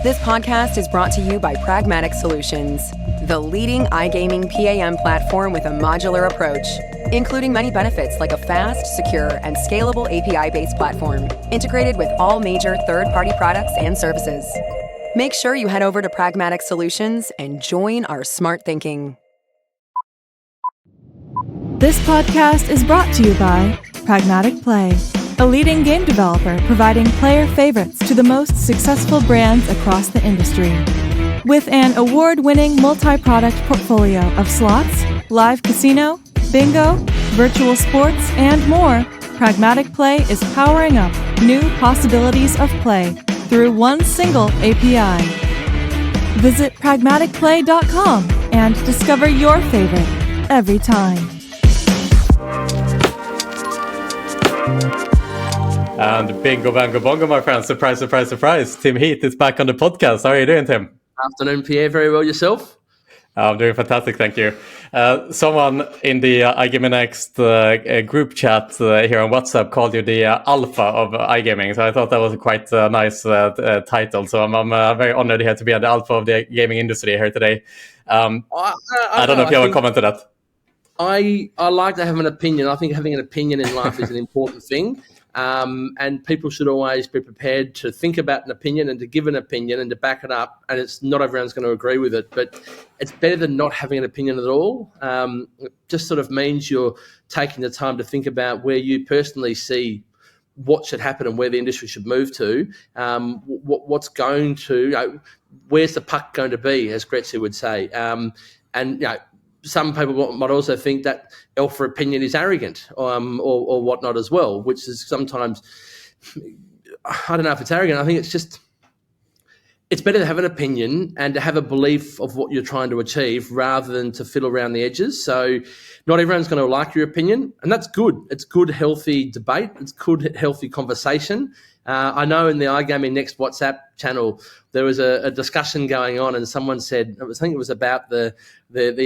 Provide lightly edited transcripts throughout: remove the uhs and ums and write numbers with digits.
This podcast is brought to you by Pragmatic Solutions, the leading iGaming PAM platform with a modular approach, including many benefits like a fast, secure, and scalable API-based platform, integrated with all major third-party products and services. Make sure you head over to Pragmatic Solutions and join our smart thinking. This podcast is brought to you by Pragmatic Play, a leading game developer providing player favorites to the most successful brands across the industry. With an award-winning multi-product portfolio of slots, live casino, bingo, virtual sports, and more, Pragmatic Play is powering up new possibilities of play through one single API. Visit pragmaticplay.com and discover your favorite every time. And bingo, bango, bongo, my friends. Surprise, surprise, surprise. Tim Heath is back on the podcast. How are you doing, Tim? Afternoon, Pierre. Very well. Yourself? I'm doing fantastic, thank you. Someone in the iGaming Next group chat here on WhatsApp called you the alpha of iGaming. So I thought that was a quite nice title. So I'm very honored here to be at the alpha of the gaming industry here today. I don't know if you have a comment to that. I like to have an opinion. I think having an opinion in life is an important thing. And people should always be prepared to think about an opinion and to give an opinion and to back it up. And it's not everyone's going to agree with it, but it's better than not having an opinion at all. It just sort of means you're taking the time to think about where you personally see what should happen and where the industry should move to. What's going to, where's the puck going to be, as Gretzky would say. Some people might also think that alpha opinion is arrogant or whatnot as well, which is sometimes, I don't know if it's arrogant. I think it's better to have an opinion and to have a belief of what you're trying to achieve rather than to fiddle around the edges. So not everyone's going to like your opinion, and that's good. It's good, healthy debate. It's good, healthy conversation. I know in the iGaming Next WhatsApp channel, there was a discussion going on, and someone said, I think it was about the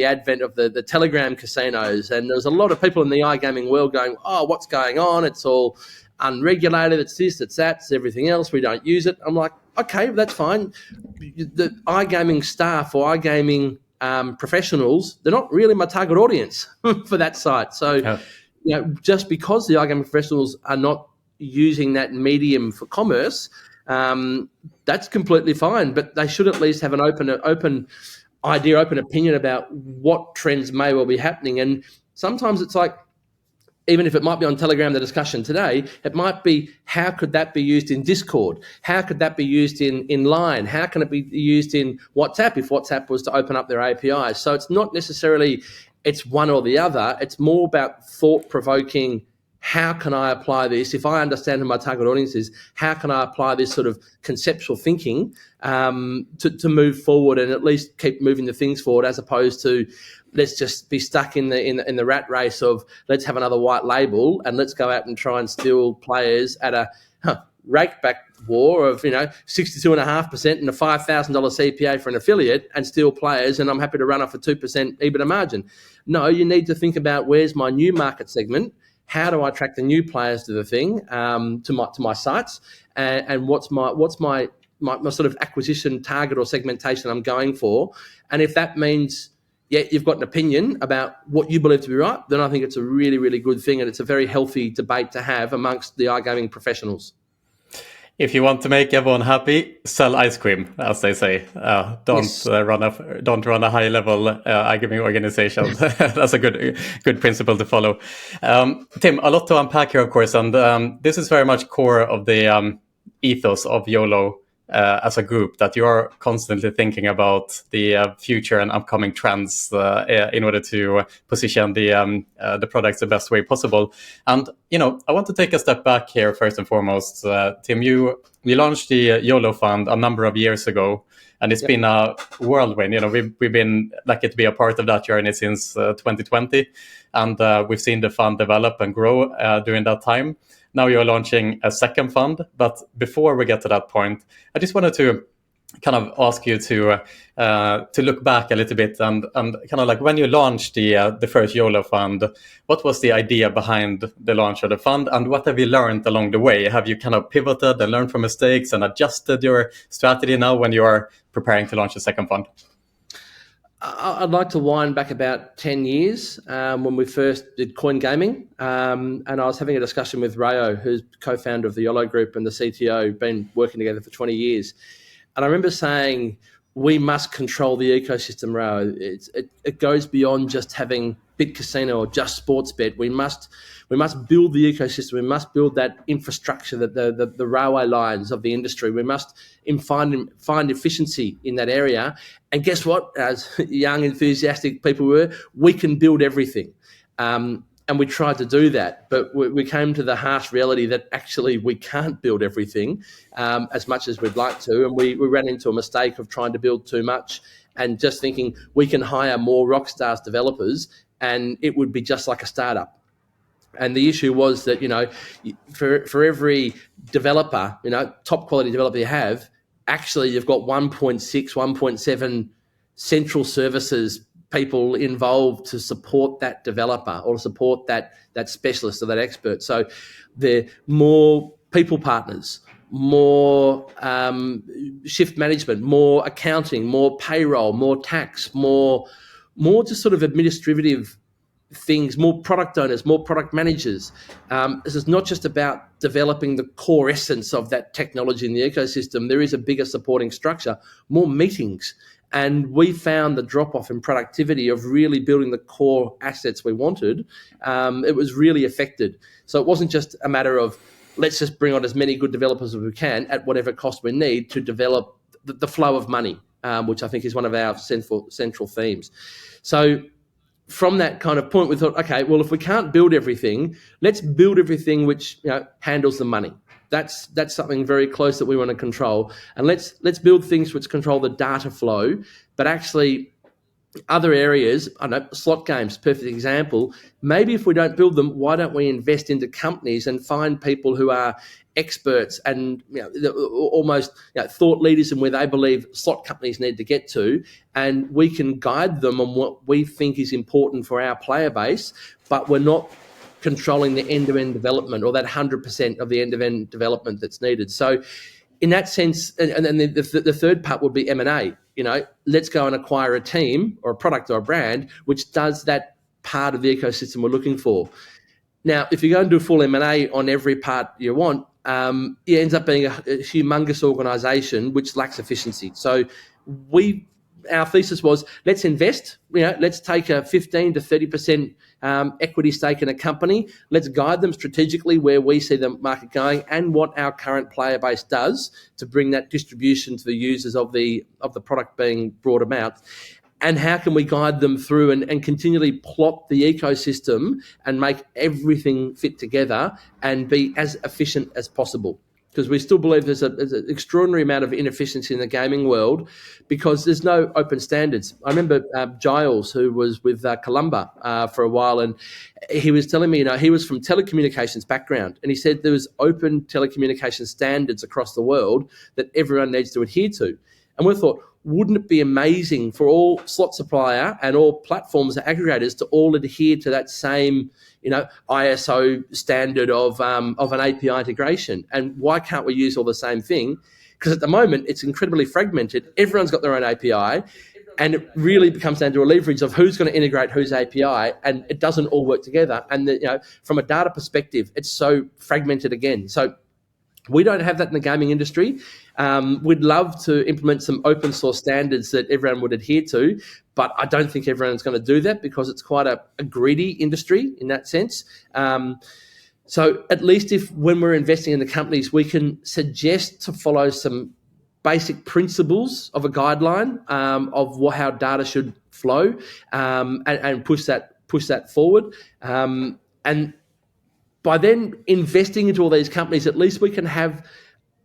advent of the Telegram casinos, and there was a lot of people in the iGaming world going, oh, what's going on? It's all unregulated, it's this, it's that, it's everything else, we don't use it. I'm like, okay, that's fine. The iGaming staff or iGaming professionals, they're not really my target audience for that site. So, just because the iGaming professionals are not using that medium for commerce, that's completely fine. But they should at least have an open idea, open opinion about what trends may well be happening. And sometimes it's like, even if it might be on Telegram, the discussion today, it might be, how could that be used in Discord? How could that be used in Line? How can it be used in WhatsApp if WhatsApp was to open up their APIs? So it's not necessarily it's one or the other. It's more about thought-provoking, how can I apply this? If I understand who my target audience is, how can I apply this sort of conceptual thinking to move forward and at least keep moving the things forward, as opposed to let's just be stuck in the rat race of let's have another white label and let's go out and try and steal players at a rakeback war of 62.5% and a $5,000 CPA for an affiliate and steal players, and I'm happy to run off a 2% EBITDA margin. No, you need to think about, where's my new market segment? How do I attract the new players to the thing, to my sites, and what's my sort of acquisition target or segmentation I'm going for? And if that means, you've got an opinion about what you believe to be right, then I think it's a really, really good thing, and it's a very healthy debate to have amongst the iGaming professionals. If you want to make everyone happy, sell ice cream, as they say. Don't run a high-level iGaming organization. That's a good principle to follow. Tim, a lot to unpack here, of course, and this is very much core of the ethos of YOLO as a group, that you are constantly thinking about the future and upcoming trends in order to position the products the best way possible. And I want to take a step back here first and foremost. Tim, you launched the YOLO Fund a number of years ago, and it's been a whirlwind. We've been lucky to be a part of that journey since 2020, and we've seen the fund develop and grow during that time. Now you're launching a second fund, but before we get to that point, I just wanted to kind of ask you to look back a little bit and kind of like when you launched the first YOLO fund, what was the idea behind the launch of the fund, and what have you learned along the way? Have you kind of pivoted and learned from mistakes and adjusted your strategy now when you are preparing to launch a second fund? I'd like to wind back about 10 years when we first did coin gaming. And I was having a discussion with Rayo, who's co-founder of the Yolo Group and the CTO, been working together for 20 years. And I remember saying, we must control the ecosystem, Rayo. It goes beyond just having BitCasino or just Sportsbet. We must build the ecosystem. We must build that infrastructure, that the railway lines of the industry. We must find efficiency in that area. And guess what? As young, enthusiastic people we can build everything. And we tried to do that, but we came to the harsh reality that actually we can't build everything as much as we'd like to. And we ran into a mistake of trying to build too much and just thinking we can hire more Rockstars developers and it would be just like a startup. And the issue was that, for every developer, top quality developer you have, actually you've got 1.6, 1.7 central services people involved to support that developer or to support that specialist or that expert. So there are more people partners, more shift management, more accounting, more payroll, more tax, more just sort of administrative things, more product owners, more product managers. This is not just about developing the core essence of that technology in the ecosystem. There is a bigger supporting structure, more meetings. And we found the drop-off in productivity of really building the core assets we wanted. It was really affected. So it wasn't just a matter of let's just bring on as many good developers as we can at whatever cost we need to develop the flow of money, which I think is one of our central themes. So from that kind of point, we thought, okay, well, if we can't build everything, let's build everything which handles the money. That's something very close that we want to control. And let's build things which control the data flow, but actually other areas, I know, slot games, perfect example. Maybe if we don't build them, why don't we invest into companies and find people who are experts and almost thought leaders in where they believe slot companies need to get to, and we can guide them on what we think is important for our player base, but we're not controlling the end-to-end development or that 100% of the end-to-end development that's needed. So in that sense, and then the third part would be M&A. Let's go and acquire a team or a product or a brand which does that part of the ecosystem we're looking for. Now, if you go and do full M&A on every part you want, it ends up being a humongous organisation which lacks efficiency. So our thesis was, let's invest, let's take a 15 to 30% equity stake in a company. Let's guide them strategically where we see the market going and what our current player base does to bring that distribution to the users of the product being brought about. And how can we guide them through and continually plot the ecosystem and make everything fit together and be as efficient as possible? Because we still believe there's an extraordinary amount of inefficiency in the gaming world because there's no open standards. I remember Giles, who was with Columba for a while, and he was telling me, he was from telecommunications background, and he said there was open telecommunications standards across the world that everyone needs to adhere to. And we thought, wouldn't it be amazing for all slot supplier and all platforms and aggregators to all adhere to that same, ISO standard of an API integration? And why can't we use all the same thing? Because at the moment, it's incredibly fragmented. Everyone's got their own API, and it really becomes down to a leverage of who's going to integrate whose API, and it doesn't all work together. And from a data perspective, it's so fragmented again. So we don't have that in the gaming industry. We'd love to implement some open source standards that everyone would adhere to, but I don't think everyone's going to do that because it's quite a greedy industry in that sense. So at least if when we're investing in the companies, we can suggest to follow some basic principles of a guideline of how data should flow and push that forward. And by then investing into all these companies, at least we can have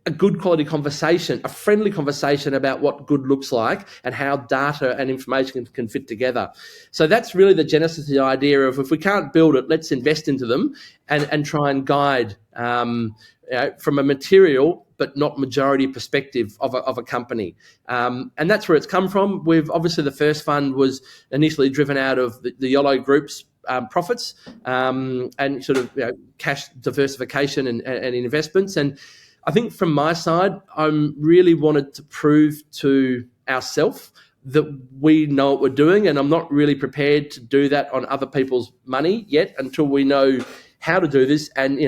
a good quality conversation, a friendly conversation about what good looks like and how data and information can fit together. So that's really the genesis of the idea of, if we can't build it, let's invest into them and try and guide from a material but not majority perspective of a company. And that's where it's come from. Obviously the first fund was initially driven out of the Yolo Group's profits and sort of cash diversification and investments. And I think from my side, I really wanted to prove to ourselves that we know what we're doing, and I'm not really prepared to do that on other people's money yet until we know how to do this and,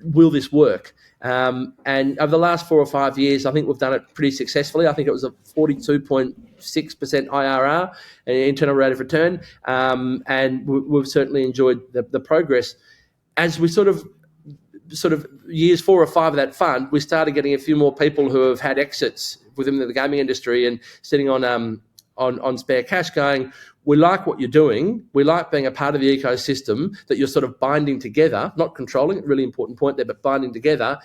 will this work? And over the last 4 or 5 years, I think we've done it pretty successfully. I think it was a 42.6% IRR, internal rate of return, and we've certainly enjoyed the progress. As we sort of years 4 or 5 of that fund, we started getting a few more people who have had exits within the gaming industry and sitting on spare cash going, we like what you're doing. We like being a part of the ecosystem that you're sort of binding together, not controlling, really important point there, but binding together.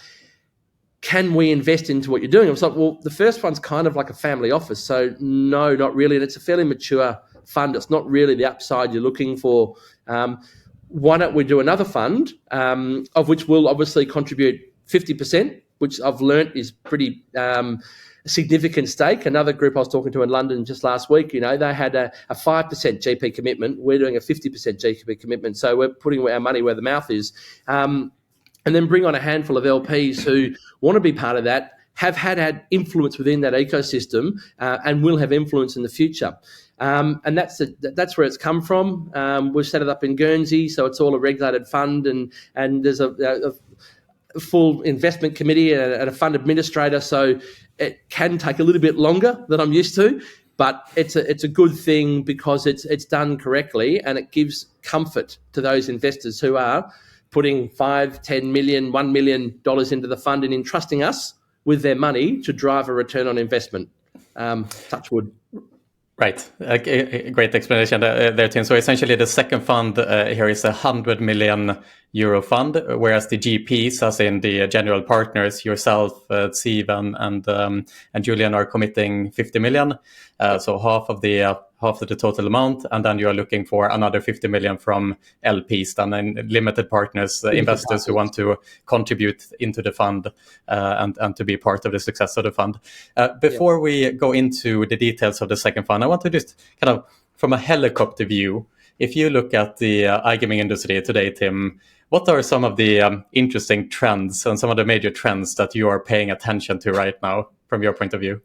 Can we invest into what you're doing? I was like, well, the first one's kind of like a family office. So no, not really. And it's a fairly mature fund. It's not really the upside you're looking for. Why don't we do another fund, of which we'll obviously contribute 50%, which I've learnt is pretty significant stake. Another group I was talking to in London just last week, they had a 5% GP commitment. We're doing a 50% GP commitment. So we're putting our money where the mouth is. And then bring on a handful of LPs who want to be part of that, have had influence within that ecosystem, and will have influence in the future. And that's where it's come from. We've set it up in Guernsey, so it's all a regulated fund, and there's a full investment committee and a fund administrator. So it can take a little bit longer than I'm used to, but it's a good thing because it's done correctly, and it gives comfort to those investors who are putting $5, $10 million, $1 million into the fund and entrusting us with their money to drive a return on investment. Touch wood. Right. Great explanation there, Tim. So essentially the second fund here is €100 million fund, whereas the GPs, as in the general partners, yourself, Steve and Julian, are committing 50 million. So half of the total amount, and then you are looking for another 50 million from LPs, then limited partners, investors who want to contribute into the fund and to be part of the success of the fund. Before we go into the details of the second fund, I want to just kind of, from a helicopter view, if you look at the iGaming industry today, Tim, what are some of the interesting trends and some of the major trends that you are paying attention to right now from your point of view?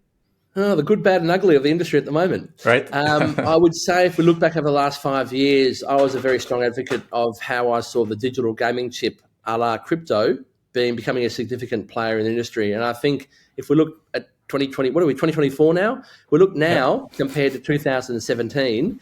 Oh, the good, bad and ugly of the industry at the moment. Right. I would say if we look back over the last 5 years, I was a very strong advocate of how I saw the digital gaming chip a la crypto becoming a significant player in the industry. And I think if we look at 2020, what are we, 2024 now? We look now compared to 2017,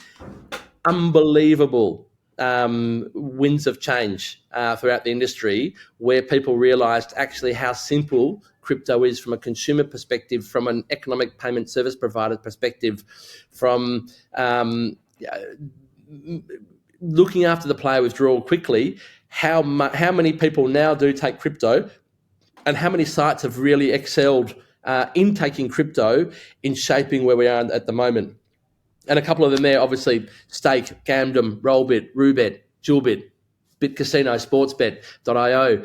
unbelievable winds of change throughout the industry where people realised actually how simple crypto is from a consumer perspective, from an economic payment service provider perspective, from looking after the player withdrawal quickly, how many people now do take crypto and how many sites have really excelled in taking crypto in shaping where we are at the moment. And a couple of them there, obviously, Stake, Gamdom, Rollbit, Roobet, Jewelbit, BitCasino, Sportsbet.io.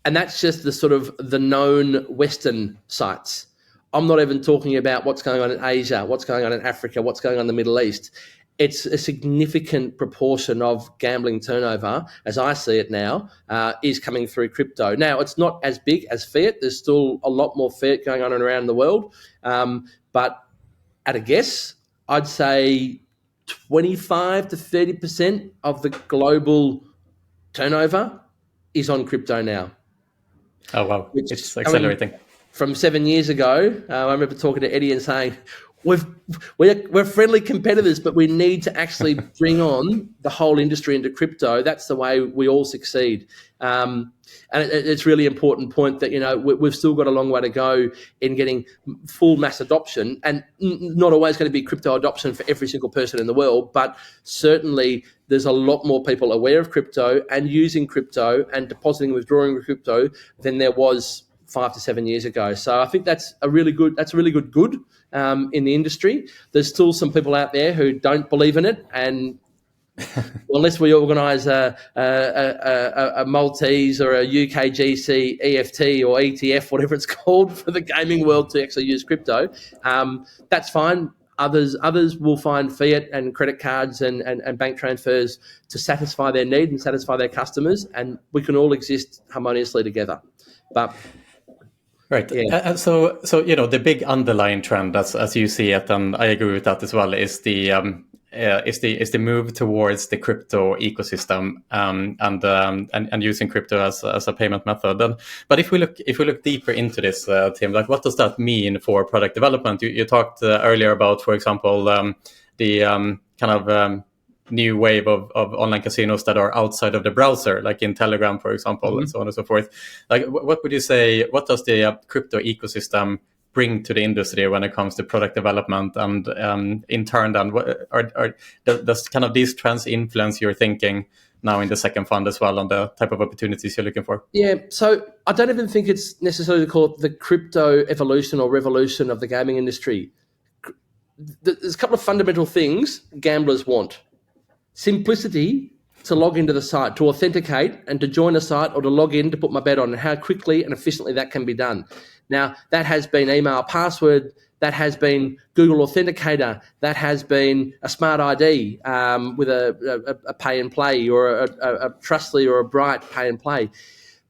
And that's just the sort of the known Western sites. I'm not even talking about what's going on in Asia, what's going on in Africa, what's going on in the Middle East. It's a significant proportion of gambling turnover, as I see it now, is coming through crypto. Now, it's not as big as fiat. There's still a lot more fiat going on around the world. But at a guess, I'd say 25 to 30% of the global turnover is on crypto now. Oh, wow. It's accelerating. From 7 years ago, I remember talking to Eddie and saying, we're friendly competitors, but we need to actually bring on the whole industry into crypto. That's the way we all succeed. And it's really important point that, we've still got a long way to go in getting full mass adoption, and not always going to be crypto adoption for every single person in the world, but certainly there's a lot more people aware of crypto and using crypto and depositing and withdrawing with crypto than there was 5 to 7 years ago. So I think that's a really good in the industry. There's still some people out there who don't believe in it, and unless we organise a Maltese or a UKGC EFT or ETF, whatever it's called, for the gaming world to actually use crypto, that's fine. Others will find fiat and credit cards and bank transfers to satisfy their need and satisfy their customers, and we can all exist harmoniously together. But right. Yeah. So the big underlying trend, as you see it, and I agree with that as well, is the move towards the crypto ecosystem, and using crypto as a payment method. But if we look deeper into this, Tim, like, what does that mean for product development? You talked earlier about, for example, the kind of new wave of online casinos that are outside of the browser, like in Telegram, for example, and so on and so forth. Like, what would you say? What does the crypto ecosystem bring to the industry when it comes to product development, and in turn, then does kind of these trends influence your thinking now in the second fund as well on the type of opportunities you're looking for? Yeah, so I don't even think it's necessarily called the crypto evolution or revolution of the gaming industry. There's a couple of fundamental things gamblers want. Simplicity to log into the site, to authenticate and to join a site, or to log in to put my bet on, and how quickly and efficiently that can be done. Now, that has been email password, that has been Google Authenticator, that has been a smart ID with a pay and play, or a Trustly or a Bright pay and play.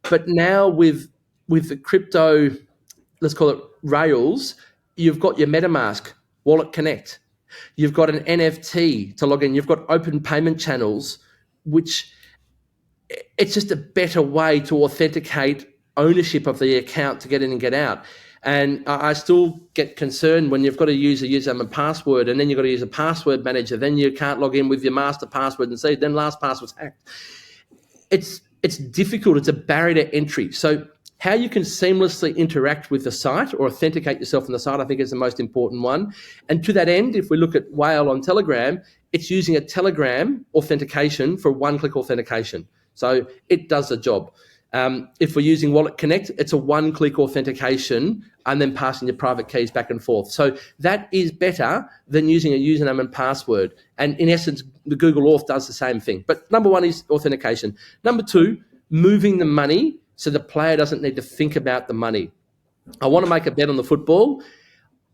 But now with the crypto, let's call it rails, you've got your MetaMask, Wallet Connect. You've got an NFT to log in. You've got open payment channels, which it's just a better way to authenticate ownership of the account to get in and get out. And I still get concerned when you've got to use a username and password, and then you've got to use a password manager. Then you can't log in with your master password and see, then LastPass was hacked. It's difficult. It's a barrier to entry. So how you can seamlessly interact with the site or authenticate yourself on the site, I think, is the most important one. And to that end, if we look at Whale on Telegram, it's using a Telegram authentication for one-click authentication. So it does the job. If we're using Wallet Connect, it's a one-click authentication and then passing your private keys back and forth. So that is better than using a username and password. And in essence, the Google Auth does the same thing. But number one is authentication. Number two, moving the money so the player doesn't need to think about the money. I want to make a bet on the football.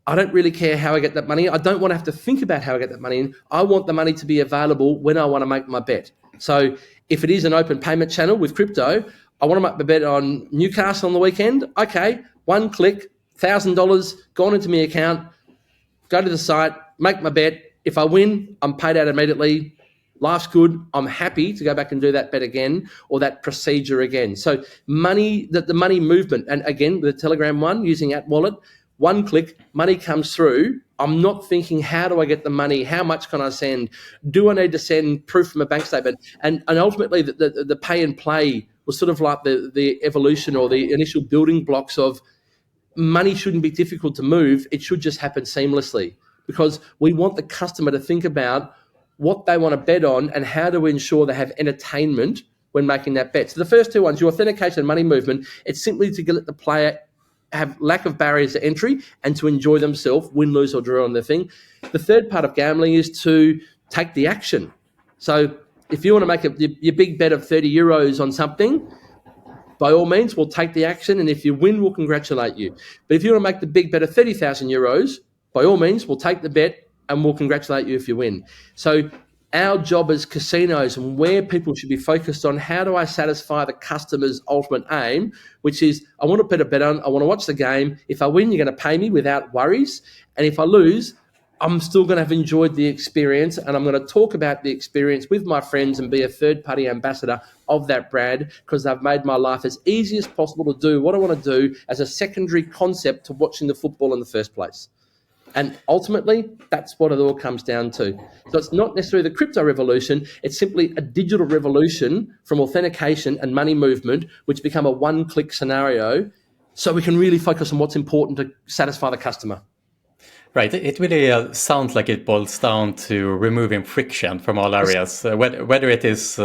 I don't really care how I get that money. I don't want to have to think about how I get that money in. I want the money to be available when I want to make my bet. So if it is an open payment channel with crypto, I want to make my bet on Newcastle on the weekend. Okay, one click, $1,000 gone into my account, go to the site, make my bet. If I win, I'm paid out immediately. Life's good. I'm happy to go back and do that bet again, or that procedure again. So money, the money movement, and again, the Telegram one, using @wallet, one click, money comes through. I'm not thinking, how do I get the money? How much can I send? Do I need to send proof from a bank statement? And ultimately, the pay and play was sort of like the evolution or the initial building blocks of money shouldn't be difficult to move. It should just happen seamlessly, because we want the customer to think about what they want to bet on and how to ensure they have entertainment when making that bet. So the first two ones, your authentication and money movement, it's simply to let the player have lack of barriers to entry and to enjoy themselves, win, lose or draw on the thing. The third part of gambling is to take the action. So if you want to make your big bet of 30 euros on something, by all means, we'll take the action. And if you win, we'll congratulate you. But if you want to make the big bet of 30,000 euros, by all means, we'll take the bet and we'll congratulate you if you win. So our job as casinos, and where people should be focused on, how do I satisfy the customer's ultimate aim, which is, I want to put a bet on, I want to watch the game. If I win, you're going to pay me without worries. And if I lose, I'm still going to have enjoyed the experience, and I'm going to talk about the experience with my friends and be a third-party ambassador of that brand, because they've made my life as easy as possible to do what I want to do as a secondary concept to watching the football in the first place. And ultimately, that's what it all comes down to. So it's not necessarily the crypto revolution. It's simply a digital revolution from authentication and money movement, which become a one-click scenario, so we can really focus on what's important to satisfy the customer. Right. It really sounds like it boils down to removing friction from all areas, whether it is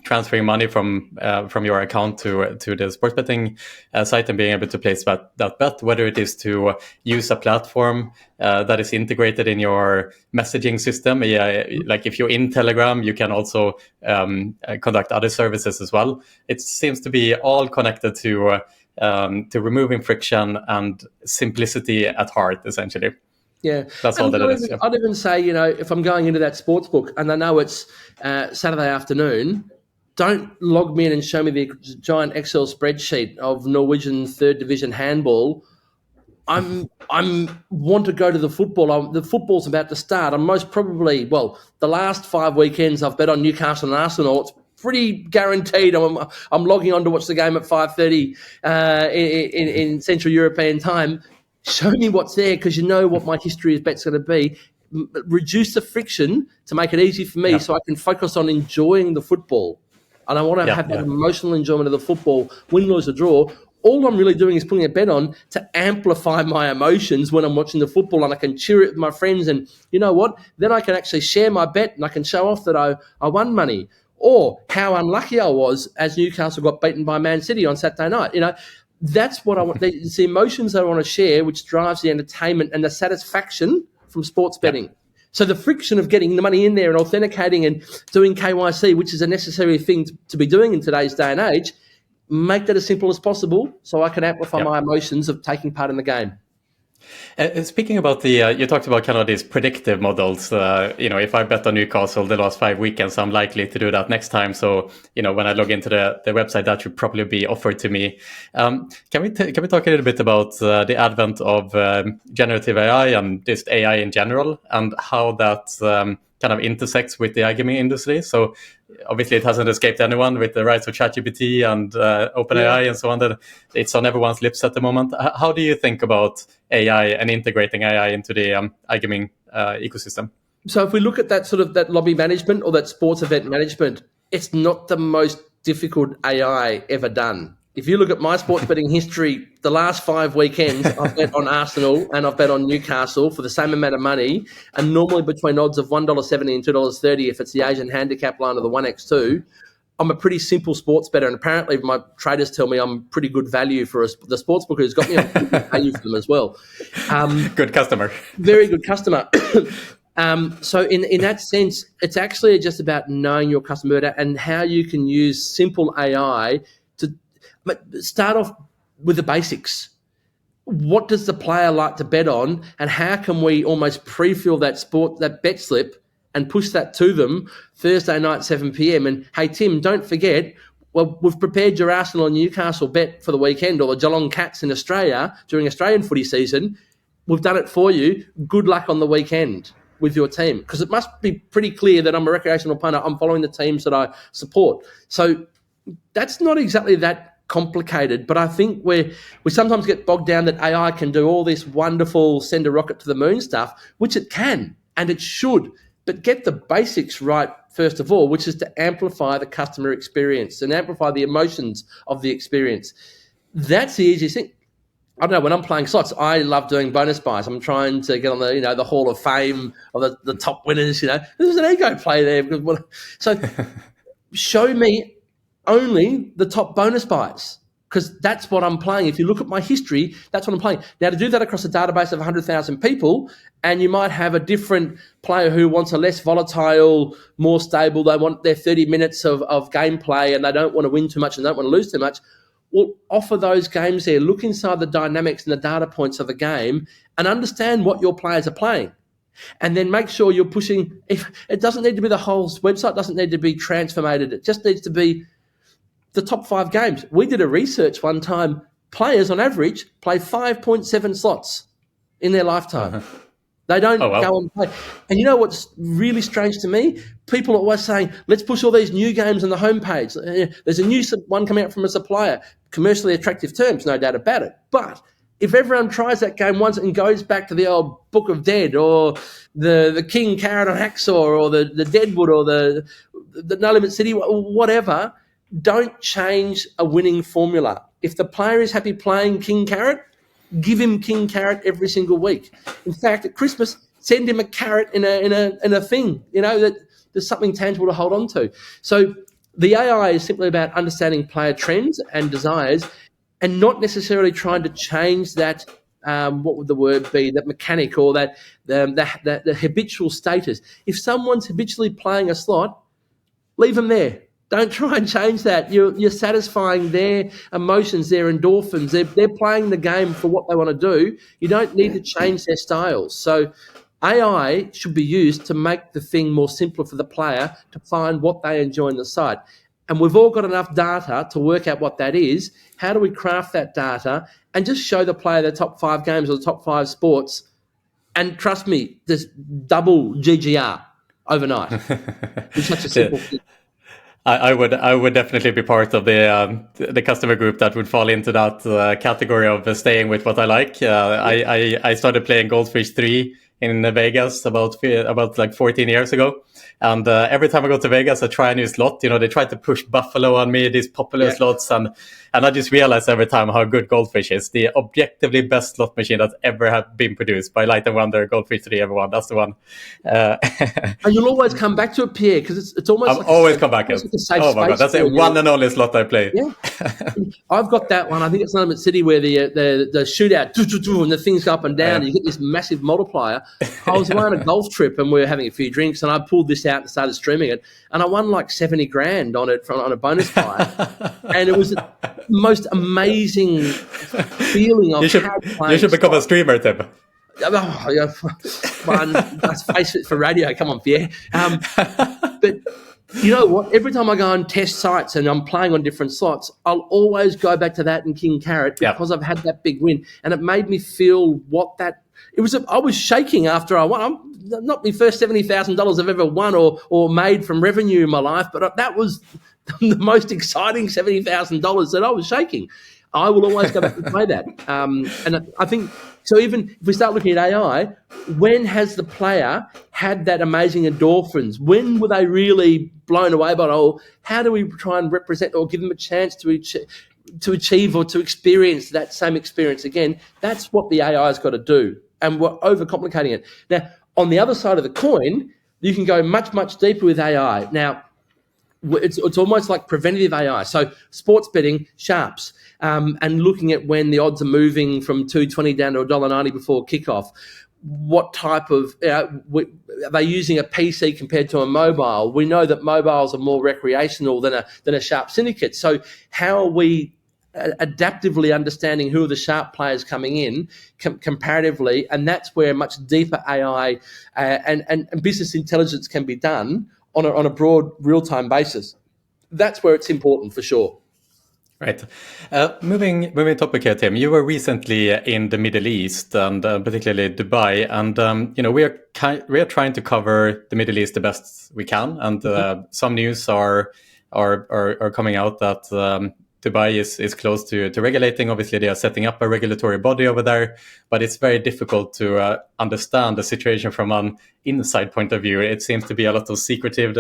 transferring money from your account to the sports betting site and being able to place that bet, whether it is to use a platform that is integrated in your messaging system. Yeah, like if you're in Telegram, you can also conduct other services as well. It seems to be all connected to removing friction and simplicity at heart, essentially. Yeah, that's all that it is. Yeah. I'd even say, if I'm going into that sports book and I know it's Saturday afternoon, don't log me in and show me the giant Excel spreadsheet of Norwegian third division handball. I'm want to go to the football. The football's about to start. I'm most probably, the last 5 weekends I've bet on Newcastle and Arsenal. It's pretty guaranteed I'm logging on to watch the game at 5:30 in Central European time. Show me what's there, because you know what my history of bet's going to be. Reduce the friction to make it easy for me, so I can focus on enjoying the football. And I want to have that emotional enjoyment of the football, win, lose, or draw. All I'm really doing is putting a bet on to amplify my emotions when I'm watching the football, and I can cheer it with my friends. And you know what? Then I can actually share my bet, and I can show off that I won money, or how unlucky I was as Newcastle got beaten by Man City on Saturday night. That's what I want. It's the emotions I want to share, which drives the entertainment and the satisfaction from sports betting. So the friction of getting the money in there and authenticating and doing KYC, which is a necessary thing to be doing in today's day and age, make that as simple as possible so I can amplify my emotions of taking part in the game. Speaking about you talked about kind of these predictive models. If I bet on Newcastle the last 5 weekends, I'm likely to do that next time. So, when I log into the website, that should probably be offered to me. Can we talk a little bit about the advent of generative AI and just AI in general, and how that kind of intersects with the iGaming industry? So obviously it hasn't escaped anyone with the rise of ChatGPT and OpenAI and so on, that it's on everyone's lips at the moment. How do you think about AI and integrating AI into the iGaming ecosystem? So if we look at that lobby management or that sports event management, it's not the most difficult AI ever done. If you look at my sports betting history, the last 5 weekends, I've bet on Arsenal and I've bet on Newcastle for the same amount of money, and normally between odds of $1.70 and $2.30 if it's the Asian handicap line or the 1x2. I'm a pretty simple sports bettor, and apparently my traders tell me I'm pretty good value for the sports booker who's got me a good value for them as well. Good customer. Very good customer. So in that sense, it's actually just about knowing your customer better and how you can use simple AI to start off with the basics. What does the player like to bet on, and how can we almost pre-fill that bet slip and push that to them Thursday night, 7 p.m. And hey, Tim, don't forget, we've prepared your Arsenal and Newcastle bet for the weekend, or the Geelong Cats in Australia during Australian footy season. We've done it for you. Good luck on the weekend with your team, because it must be pretty clear that I'm a recreational punter. I'm following the teams that I support. So that's not exactly that complicated, but I think we sometimes get bogged down that AI can do all this wonderful send a rocket to the moon stuff, which it can and it should, but get the basics right first of all, which is to amplify the customer experience and amplify the emotions of the experience. That's the easiest thing. I don't know, when I'm playing slots, I love doing bonus buys. I'm trying to get on the Hall of Fame of the top winners. There's an ego play there. So show me only the top bonus buys, because that's what I'm playing. If you look at my history, that's what I'm playing. Now, to do that across a database of 100,000 people, and you might have a different player who wants a less volatile, more stable, they want their 30 minutes of gameplay and they don't want to win too much and don't want to lose too much, well, offer those games there. Look inside the dynamics and the data points of the game and understand what your players are playing. And then make sure you're pushing. If it doesn't need to be the whole website, doesn't need to be transformated. It just needs to be the top 5 games. We did a research one time. Players on average play 5.7 slots in their lifetime. Uh-huh. They don't go and play. And you know what's really strange to me? People are always saying, let's push all these new games on the homepage. There's a new one coming out from a supplier. Commercially attractive terms, no doubt about it. But if everyone tries that game once and goes back to the old Book of Dead or the King Carrot and Hacksaw or the Deadwood or the No Limit City, whatever, don't change a winning formula. If the player is happy playing King Carrot, give him king carrot every single week. In fact, at Christmas, send him a carrot in a thing, that there's something tangible to hold on to. So the AI is simply about understanding player trends and desires, and not necessarily trying to change that. What would the word be? That mechanic or that the habitual status. If someone's habitually playing a slot, leave them there. Don't try and change that. You're satisfying their emotions, their endorphins. They're playing the game for what they want to do. You don't need to change their styles. So AI should be used to make the thing more simpler for the player to find what they enjoy in the site. And we've all got enough data to work out what that is. How do we craft that data and just show the player the top 5 games or the top 5 sports? And trust me, just double GGR overnight. It's such a simple thing. I would definitely be part of the customer group that would fall into that category of staying with what I like. I started playing Goldfish 3 in Vegas about like 14 years ago. And every time I go to Vegas, I try a new slot. They try to push Buffalo on me, these popular slots. And I just realize every time how good Goldfish is. The objectively best slot machine that's ever have been produced by Light & Wonder, Goldfish 3, everyone. That's the one. And you'll always come back to it, Pierre, because it's almost like always come back. Like a safe oh my God, that's the one and only slot I play. Yeah. I've got that one. I think it's London City where the shootout, and the things go up and down, and you get this massive multiplier. I was away on a golf trip and we were having a few drinks, and I pulled this out and started streaming it, and I won like 70 grand on it on a bonus buy. And it was the most amazing feeling of you should become a streamer, Tim. Oh, yeah. Let's face it, for radio. Come on, Pierre. But you know what? Every time I go and test sites and I'm playing on different slots, I'll always go back to that and King Carrot because I've had that big win, and it made me feel what that. It was. I was shaking after I won. Not the first $70,000 I've ever won or made from revenue in my life, but that was the most exciting $70,000 that I was shaking. I will always go back and play that. And I think, so even if we start looking at AI, when has the player had that amazing endorphins? When were they really blown away by it? How do we try and represent or give them a chance to achieve or to experience that same experience again? That's what the AI has got to do. And we're overcomplicating it. Now, on the other side of the coin, you can go much, much deeper with AI. Now, it's almost like preventative AI. So sports betting, sharps, and looking at when the odds are moving from $2.20 down to $1.90 before kickoff. What type of are they using a PC compared to a mobile? We know that mobiles are more recreational than a sharp syndicate. So how are we adaptively understanding who are the sharp players coming in comparatively? And that's where much deeper AI and business intelligence can be done on a broad real-time basis. That's where it's important for sure. Right. Moving topic here, Tim. You were recently in the Middle East and particularly Dubai, and we are trying to cover the Middle East the best we can. And some news are coming out that Dubai is close to regulating. Obviously, they are setting up a regulatory body over there, but it's very difficult to understand the situation from an inside point of view. It seems to be a lot of secretive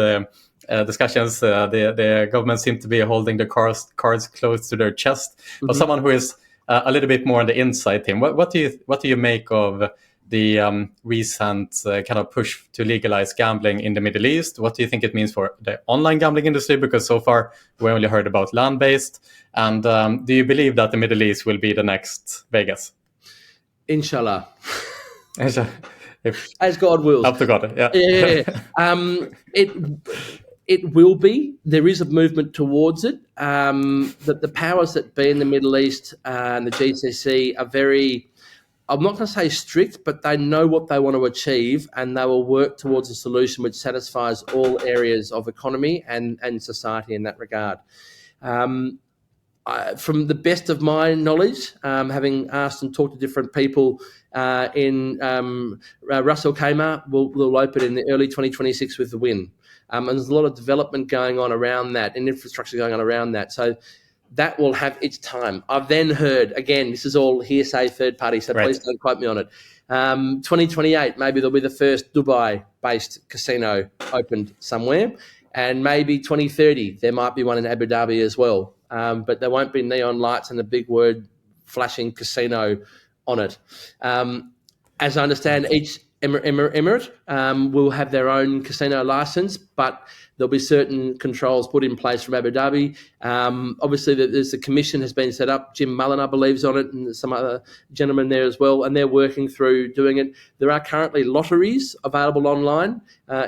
discussions. The government seems to be holding the cards close to their chest. Mm-hmm. But someone who is a little bit more on the inside, Tim, what do you make of the recent kind of push to legalize gambling in the Middle East? What do you think it means for the online gambling industry? Because so far we only heard about land-based. And do you believe that the Middle East will be the next Vegas? Inshallah. As God wills. Up to God, yeah. It will be. There is a movement towards it. That the powers that be in the Middle East and the GCC are very, I'm not going to say strict, but they know what they want to achieve, and they will work towards a solution which satisfies all areas of economy and society in that regard. From the best of my knowledge, having asked and talked to different people in Ras Al Khaimah, will open in the early 2026 with the win. And there's a lot of development going on around that and infrastructure going on around that. So that will have its time. I've then heard, again, this is all hearsay, third party, so Please don't quote me on it. 2028, maybe there'll be the first Dubai-based casino opened somewhere. And maybe 2030, there might be one in Abu Dhabi as well. But there won't be neon lights and a big word flashing casino on it. As I understand, each emirate will have their own casino license, but there'll be certain controls put in place from Abu Dhabi. Obviously, there's a commission has been set up. Jim Mullen, I believe, is on it, and some other gentlemen there as well, and they're working through doing it. There are currently lotteries available online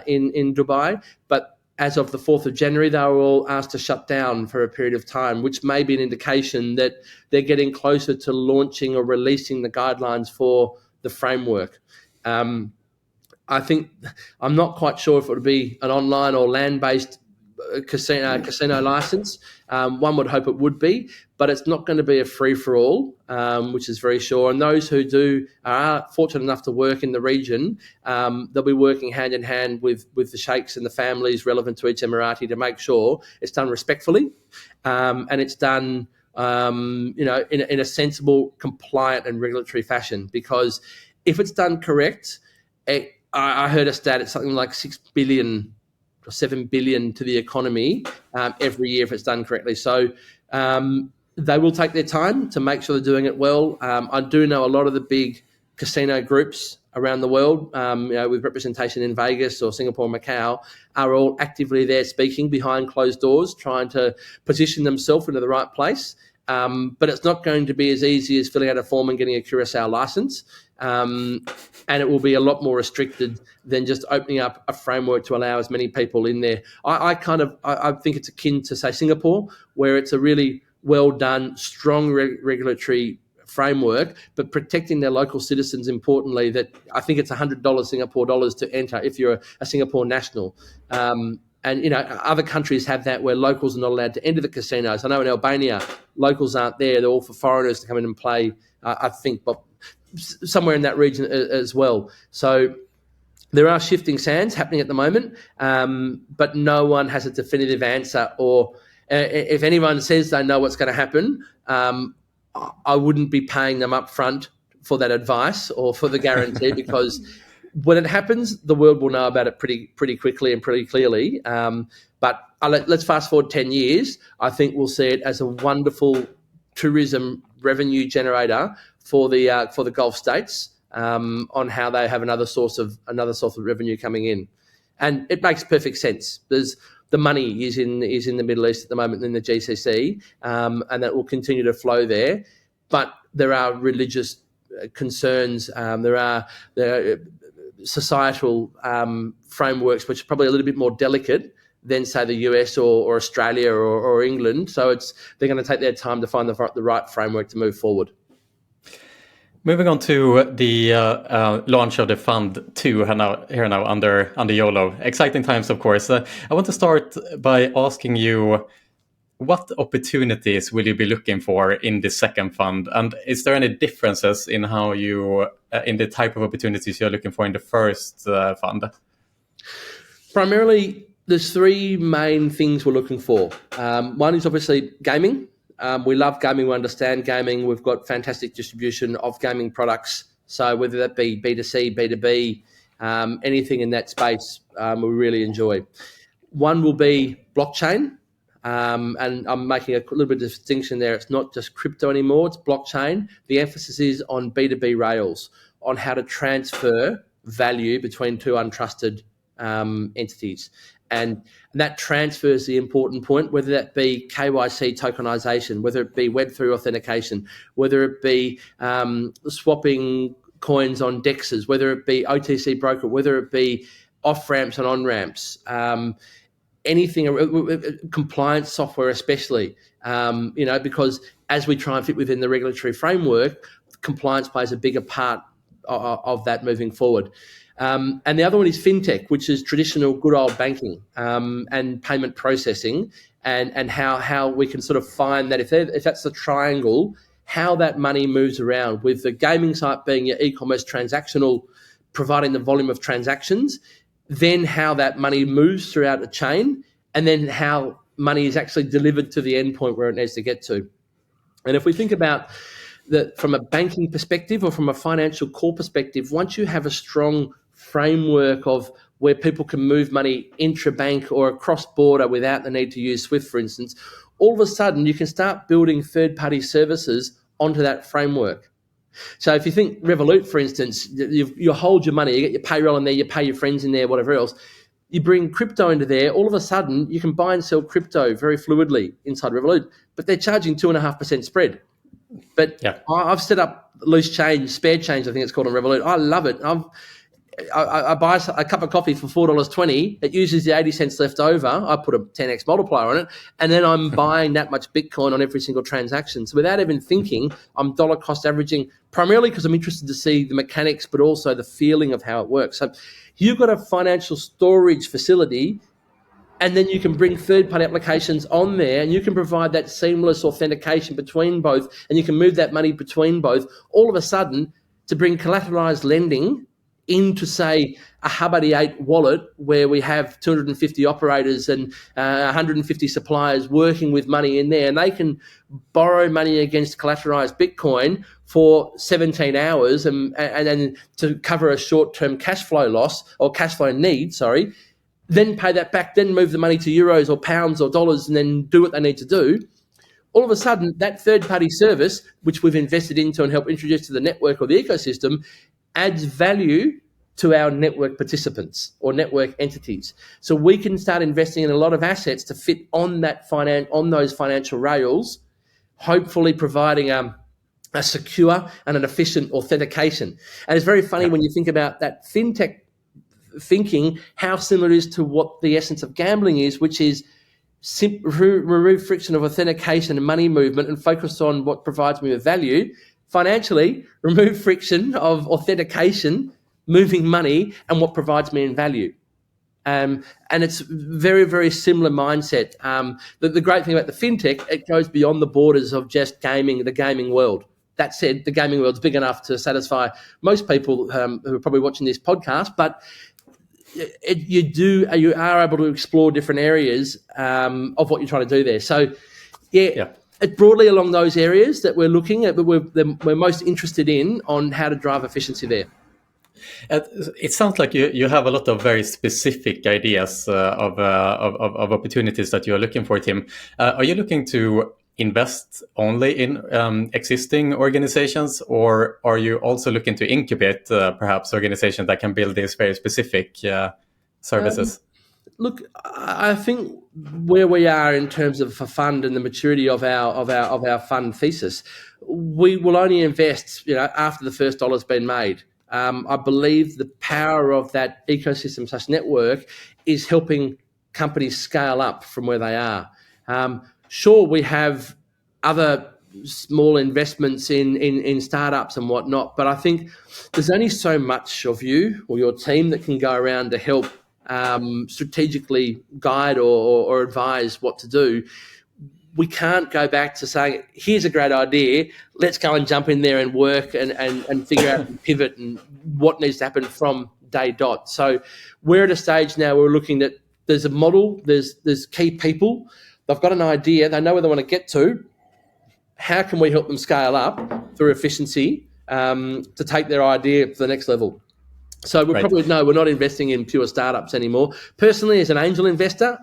in Dubai, but as of the 4th of January, they were all asked to shut down for a period of time, which may be an indication that they're getting closer to launching or releasing the guidelines for the framework. I think I'm not quite sure if it would be an online or land-based casino license. One would hope it would be, but it's not going to be a free-for-all, which is very sure. And those who are fortunate enough to work in the region, they'll be working hand in hand with the sheikhs and the families relevant to each Emirati to make sure it's done respectfully, and it's done in a sensible, compliant and regulatory fashion. Because if it's done correct, I heard a stat, it's something like 6 billion or 7 billion to the economy every year if it's done correctly. So they will take their time to make sure they're doing it well. I do know a lot of the big casino groups around the world, with representation in Vegas or Singapore and Macau, are all actively there speaking behind closed doors, trying to position themselves into the right place. But it's not going to be as easy as filling out a form and getting a Curaçao license. And it will be a lot more restricted than just opening up a framework to allow as many people in there. I think it's akin to, say, Singapore, where it's a really well done, strong regulatory framework, but protecting their local citizens importantly. That I think it's $100 Singapore dollars to enter if you're a Singapore national. And other countries have that where locals are not allowed to enter the casinos. I know in Albania, locals aren't there; they're all for foreigners to come in and play. I think, but somewhere in that region as well. So there are shifting sands happening at the moment, but no one has a definitive answer. Or if anyone says they know what's going to happen, I wouldn't be paying them up front for that advice or for the guarantee, because when it happens, the world will know about it pretty quickly and pretty clearly. But let's fast forward 10 years. I think we'll see it as a wonderful tourism revenue generator for the Gulf states, on how they have another source of revenue coming in, and it makes perfect sense. The money is in the Middle East at the moment in the GCC, and that will continue to flow there. But there are religious concerns. There are societal frameworks which are probably a little bit more delicate than, say, the US or Australia or England. So they're going to take their time to find the right framework to move forward. Moving on to the launch of the Fund 2 here now under YOLO. Exciting times, of course. I want to start by asking you, what opportunities will you be looking for in the second fund? And is there any differences in how in the type of opportunities you're looking for in the first fund? Primarily, there's three main things we're looking for. One is obviously gaming. We love gaming. We understand gaming. We've got fantastic distribution of gaming products. So whether that be B2C, B2B, anything in that space, we really enjoy. One will be blockchain. And I'm making a little bit of distinction there. It's not just crypto anymore. It's blockchain. The emphasis is on B2B rails, on how to transfer value between two untrusted entities. And that transfer is the important point, whether that be KYC tokenization, whether it be Web3 authentication, whether it be swapping coins on DEXs, whether it be OTC broker, whether it be off-ramps and on-ramps, anything, compliance software especially, because as we try and fit within the regulatory framework, compliance plays a bigger part of that moving forward. And the other one is fintech, which is traditional good old banking and payment processing, and how we can sort of find that if that's the triangle, how that money moves around, with the gaming site being your e-commerce transactional, providing the volume of transactions, then how that money moves throughout the chain, and then how money is actually delivered to the endpoint where it needs to get to. And if we think about from a banking perspective or from a financial core perspective, once you have a strong framework of where people can move money intra-bank or across border without the need to use SWIFT, for instance, all of a sudden you can start building third-party services onto that framework. So if you think Revolut, for instance, you hold your money, you get your payroll in there, you pay your friends in there, whatever else. You bring crypto into there, all of a sudden you can buy and sell crypto very fluidly inside Revolut, but they're charging 2.5% spread. But I've set up loose change, spare change, I think it's called on Revolut. I love it. I buy a cup of coffee for $4.20. It uses the 80 cents left over. I put a 10x multiplier on it, and then I'm buying that much Bitcoin on every single transaction. So without even thinking, I'm dollar cost averaging, primarily because I'm interested to see the mechanics, but also the feeling of how it works. So you've got a financial storage facility, and then you can bring third-party applications on there, and you can provide that seamless authentication between both, and you can move that money between both. All of a sudden, to bring collateralized lending into, say, a Hub88 wallet where we have 250 operators and 150 suppliers working with money in there, and they can borrow money against collateralized Bitcoin for 17 hours and then to cover a short-term cash flow loss or cash flow need, then pay that back, then move the money to euros or pounds or dollars and then do what they need to do. All of a sudden, that third-party service, which we've invested into and helped introduce to the network or the ecosystem, adds value to our network participants or network entities. So we can start investing in a lot of assets to fit on that on those financial rails, hopefully providing a secure and an efficient authentication. And it's very funny when you think about that fintech thinking, how similar it is to what the essence of gambling is, which is remove friction of authentication and money movement and focus on what provides me with value. Financially, remove friction of authentication, moving money, and what provides me in value. And it's very, very similar mindset. The great thing about the fintech, it goes beyond the borders of just gaming, the gaming world. That said, the gaming world's big enough to satisfy most people who are probably watching this podcast, but you are able to explore different areas of what you're trying to do there. So, it's broadly along those areas that we're looking at, but we're most interested in on how to drive efficiency there. It sounds like you have a lot of very specific ideas of opportunities that you're looking for, Tim. Are you looking to invest only in existing organizations, or are you also looking to incubate perhaps organizations that can build these very specific services? Look, I think where we are in terms of a fund and the maturity of our fund thesis, we will only invest after the first dollar's been made. I believe the power of that ecosystem / network is helping companies scale up from where they are. Sure, we have other small investments in startups and whatnot, but I think there's only so much of you or your team that can go around to help strategically guide or advise what to do. We can't go back to saying, here's a great idea, let's go and jump in there and work and figure out and pivot and what needs to happen from day dot. So we're at a stage now where we're looking at there's a model, there's key people, they've got an idea, they know where they want to get to. How can we help them scale up through efficiency to take their idea to the next level? So we're not investing in pure startups anymore. Personally, as an angel investor,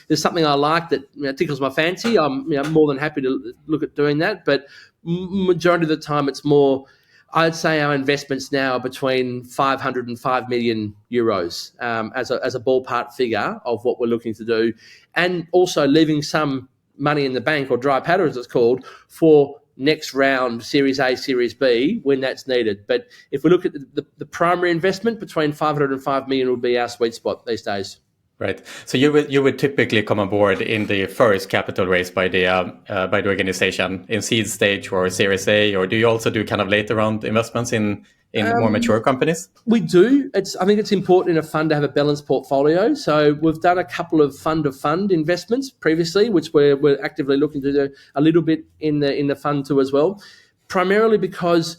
there's something I like that tickles my fancy. I'm more than happy to look at doing that. But majority of the time, it's more, I'd say our investments now are between 500 and 5 million euros as a ballpark figure of what we're looking to do. And also leaving some money in the bank, or dry powder as it's called, for next round, Series A, Series B, when that's needed. But if we look at the primary investment, between 500 and 5 million would be our sweet spot these days. Right. So you would typically come on board in the first capital raise by the organization in seed stage or Series A, or do you also do kind of later round investments in more mature companies? We do. I think it's important in a fund to have a balanced portfolio. So we've done a couple of fund-of-fund investments previously, which we're actively looking to do a little bit in the fund too as well, primarily because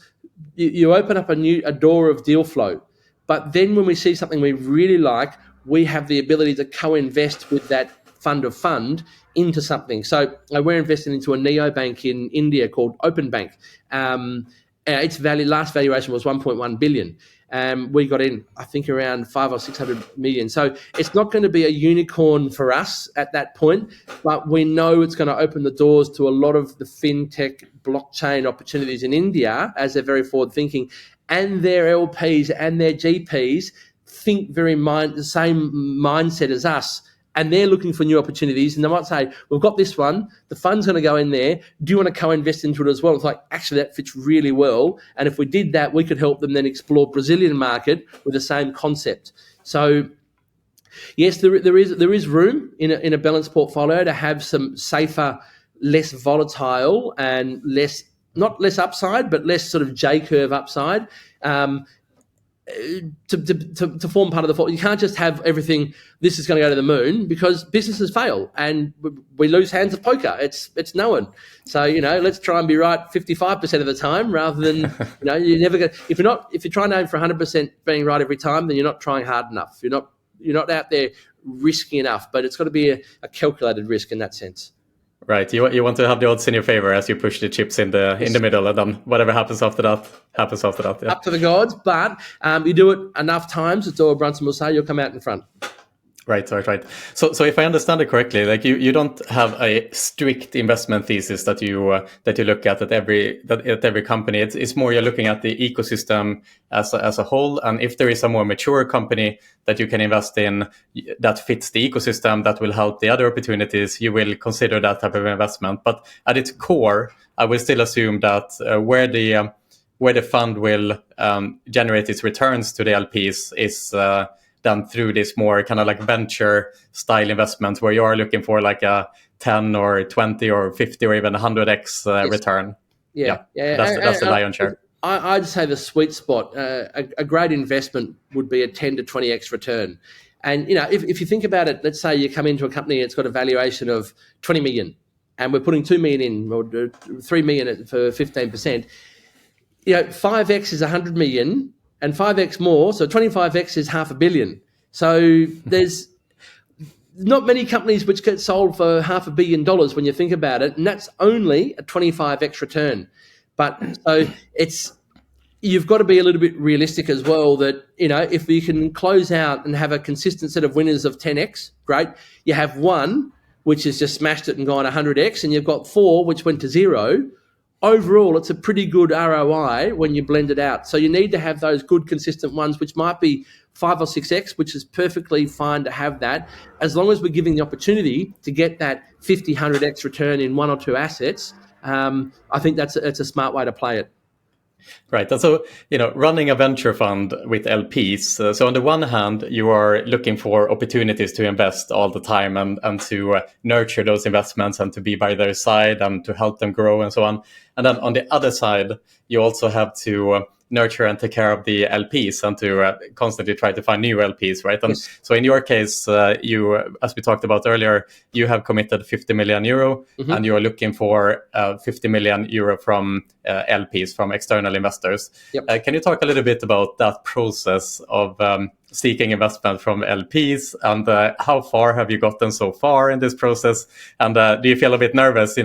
you open up a door of deal flow. But then when we see something we really like, we have the ability to co-invest with that fund into something. So we're investing into a neobank in India called Open Bank. Its last valuation was 1.1 billion. We got in, I think, around 500 or 600 million. So it's not going to be a unicorn for us at that point, but we know it's going to open the doors to a lot of the fintech blockchain opportunities in India, as they're very forward thinking, and their LPs and their GPs think the same mindset as us. And they're looking for new opportunities, and they might say, we've got this one, the fund's going to go in there, do you want to co-invest into it as well? It's like, actually, that fits really well, and if we did that, we could help them then explore Brazilian market with the same concept. So, yes, there is room in a balanced portfolio to have some safer, less volatile, and not less upside, but less sort of J-curve upside, to form part of the fall. You can't just have everything, this is going to go to the moon, because businesses fail and we lose hands of poker. It's known. So, let's try and be right 55% of the time rather than, you're never going to, if you're trying to aim for 100% being right every time, then you're not trying hard enough. You're not out there risky enough, but it's got to be a calculated risk in that sense. Right, you want to have the odds in your favor as you push the chips in the middle, and then whatever happens after that happens after that. Yeah. Up to the gods, but you do it enough times, as Doyle Brunson will say, you'll come out in front. Right. So if I understand it correctly, like you don't have a strict investment thesis that you look at every company. It's more you're looking at the ecosystem as a whole, and if there is a more mature company that you can invest in that fits the ecosystem that will help the other opportunities, you will consider that type of investment. But at its core, I will still assume that where the fund will generate its returns to the LPs is done through this more kind of like venture style investments where you are looking for like a 10 or 20 or 50 or even 100x return. Yeah. That's the lion's share. I'd say the sweet spot, a great investment would be a 10 to 20x return. And, if you think about it, let's say you come into a company, it's got a valuation of 20 million and we're putting 2 million in or 3 million for 15%. 5x is 100 million. And 5x more, so 25x is $500 million. So there's not many companies which get sold for $500 million when you think about it, and that's only a 25x return. But so you've got to be a little bit realistic as well that, if you can close out and have a consistent set of winners of 10x, great. You have one which has just smashed it and gone 100x, and you've got 4 which went to 0. Overall, it's a pretty good ROI when you blend it out. So you need to have those good, consistent ones, which might be 5 or 6x, which is perfectly fine to have that, as long as we're giving the opportunity to get that 50, 100x return in 1 or 2 assets. I think it's a smart way to play it. Right. And so, running a venture fund with LPs. So on the one hand, you are looking for opportunities to invest all the time and to nurture those investments and to be by their side and to help them grow and so on. And then on the other side, you also have to nurture and take care of the LPs and to constantly try to find new LPs, right? And so in your case, you, as we talked about earlier, you have committed 50 million euro and you're looking for 50 million euro from LPs, from external investors. Yep. Can you talk a little bit about that process of seeking investment from LPs and how far have you gotten so far in this process? And do you feel a bit nervous,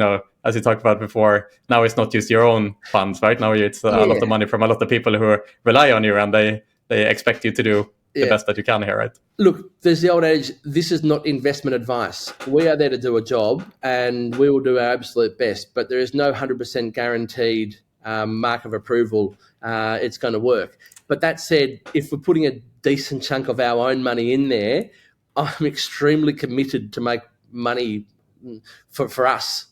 as you talked about before, now it's not just your own funds, right? Now it's a lot of money from a lot of people who rely on you and they expect you to do the best that you can here, right? Look, there's the old adage, this is not investment advice. We are there to do a job and we will do our absolute best, but there is no 100% guaranteed mark of approval it's going to work. But that said, if we're putting a decent chunk of our own money in there, I'm extremely committed to make money for us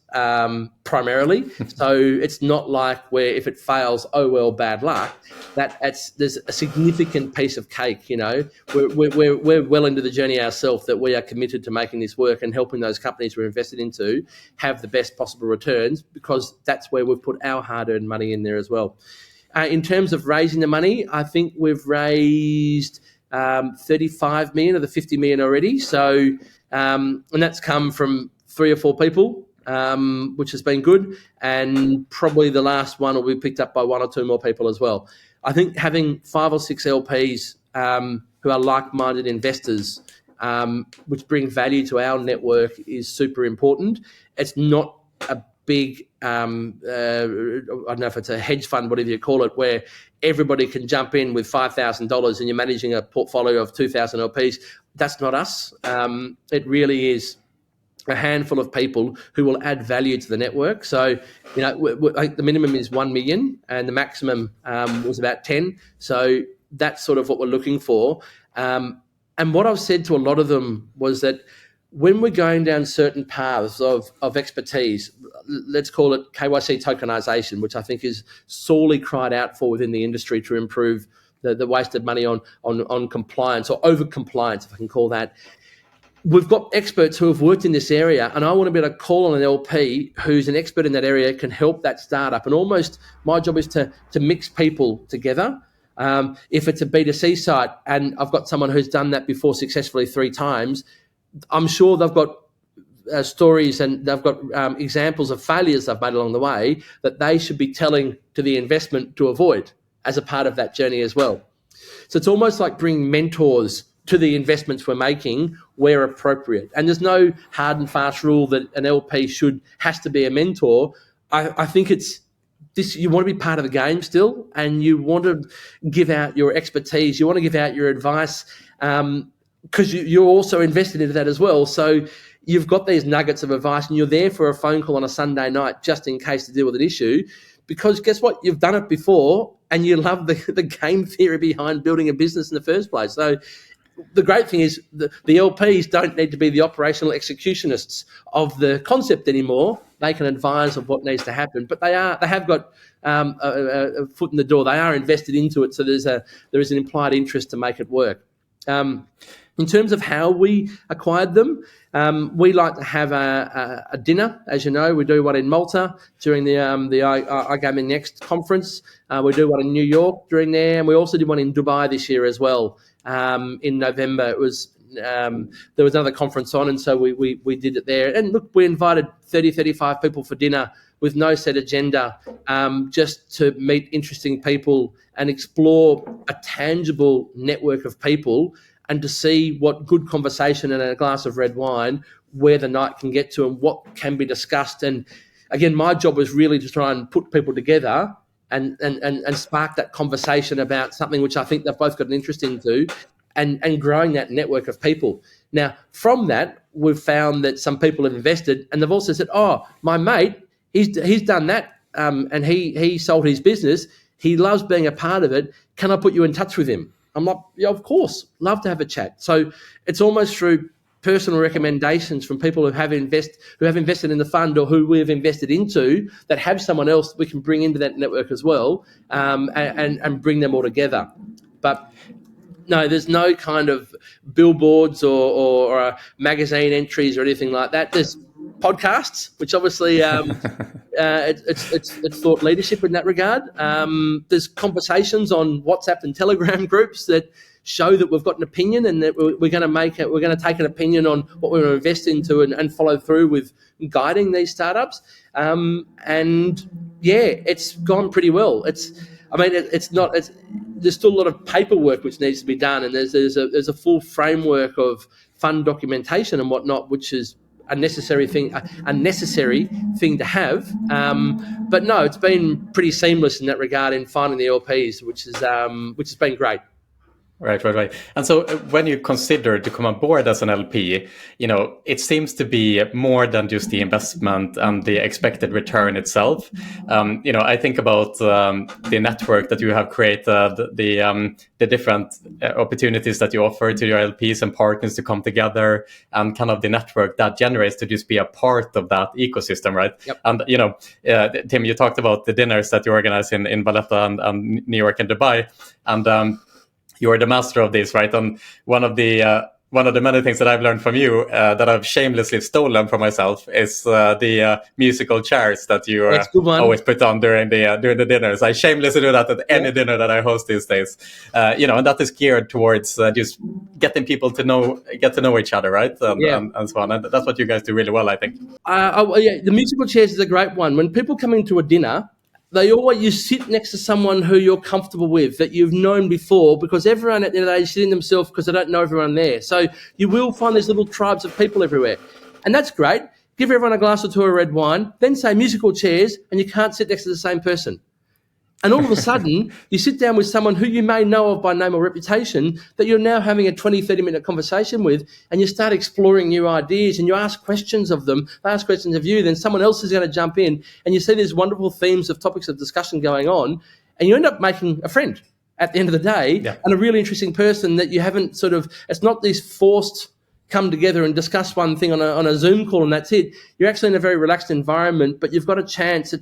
primarily. So it's not like where if it fails, oh well, bad luck. There's a significant piece of cake. We're well into the journey ourselves that we are committed to making this work and helping those companies we're invested into have the best possible returns, because that's where we've put our hard-earned money in there as well. In terms of raising the money, I think we've raised 35 million of the 50 million already. So, and that's come from 3 or 4 people, which has been good. And probably the last one will be picked up by 1 or 2 more people as well. I think having 5 or 6 LPs who are like-minded investors, which bring value to our network, is super important. It's not a big, I don't know if it's a hedge fund, whatever you call it, where everybody can jump in with $5,000 and you're managing a portfolio of 2,000 LPs. That's not us. It really is a handful of people who will add value to the network. So, the minimum is 1 million and the maximum was about 10. So that's sort of what we're looking for. And what I've said to a lot of them was that when we're going down certain paths of expertise, let's call it KYC tokenization, which I think is sorely cried out for within the industry to improve the wasted money on compliance, or over compliance, if I can call that. We've got experts who have worked in this area, and I want to be able to call on an LP who's an expert in that area, can help that startup. And almost my job is to mix people together. If it's a B2C site and I've got someone who's done that before successfully 3 times, I'm sure they've got stories and they've got examples of failures they've made along the way that they should be telling to the investment to avoid as a part of that journey as well. So it's almost like bringing mentors to the investments we're making where appropriate. And there's no hard and fast rule that an LP has to be a mentor. I think it's this, you want to be part of the game still, and you want to give out your expertise, you want to give out your advice, because you're also invested into that as well. So you've got these nuggets of advice and you're there for a phone call on a Sunday night just in case to deal with an issue, because guess what? You've done it before and you love the game theory behind building a business in the first place. So the great thing is the LPs don't need to be the operational executionists of the concept anymore. They can advise of what needs to happen, but they have got a foot in the door. They are invested into it, so there is an implied interest to make it work. In terms of how we acquired them, we like to have a dinner. As you know, we do one in Malta during the iGaming Next conference. We do one in New York during there, and we also did one in Dubai this year as well. In November, it was there was another conference on, and so we did it there. And look, we invited 35 people for dinner with no set agenda, just to meet interesting people and explore a tangible network of people, and to see what good conversation and a glass of red wine, where the night can get to and what can be discussed. And again, my job was really to try and put people together and spark that conversation about something which I think they've both got an interest into, and growing that network of people. Now, from that, we've found that some people have invested, and they've also said, oh, my mate, he's done that, and he sold his business. He loves being a part of it. Can I put you in touch with him? I'm like, yeah, of course, love to have a chat. So it's almost through personal recommendations from people who have invested in the fund, or who we've invested into, that have someone else we can bring into that network as well, and bring them all together. But no, there's no kind of billboards or magazine entries or anything like that. There's podcasts, which obviously it's thought leadership in that regard. There's conversations on WhatsApp and Telegram groups that show that we've got an opinion, and that we're going to take an opinion on what we're going to invest into, and follow through with guiding these startups. And yeah, it's gone pretty well. There's still a lot of paperwork which needs to be done, and there's a full framework of fund documentation and whatnot, which is a necessary thing to have. But no, it's been pretty seamless in that regard in finding the LPs, which has been great. Right. And so when you consider to come on board as an LP, it seems to be more than just the investment and the expected return itself. I think about the network that you have created, the different opportunities that you offer to your LPs and partners to come together, and kind of the network that generates to just be a part of that ecosystem, right? Yep. And, Tim, you talked about the dinners that you organize in Valletta and New York and Dubai, and you're the master of this, right? And one of the many things that I've learned from you that I've shamelessly stolen for myself is the musical chairs that you always put on during the dinners. I shamelessly do that at any dinner that I host these days. And that is geared towards just getting people to get to know each other, right? And so on. And that's what you guys do really well, I think. The musical chairs is a great one. When people come into a dinner, you sit next to someone who you're comfortable with, that you've known before, because everyone at the end of the day is sitting themselves because they don't know everyone there. So you will find these little tribes of people everywhere. And that's great. give everyone a glass or two of red wine, then say musical chairs, and you can't sit next to the same person. And all of a sudden, you sit down with someone who you may know of by name or reputation that you're now having a 20, 30-minute conversation with, and you start exploring new ideas and you ask questions of them, they ask questions of you, then someone else is going to jump in, and you see these wonderful themes of topics of discussion going on, and you end up making a friend at the end of the day, and a really interesting person that you haven't it's not these forced come together and discuss one thing on a Zoom call and that's it. You're actually in a very relaxed environment, but you've got a chance.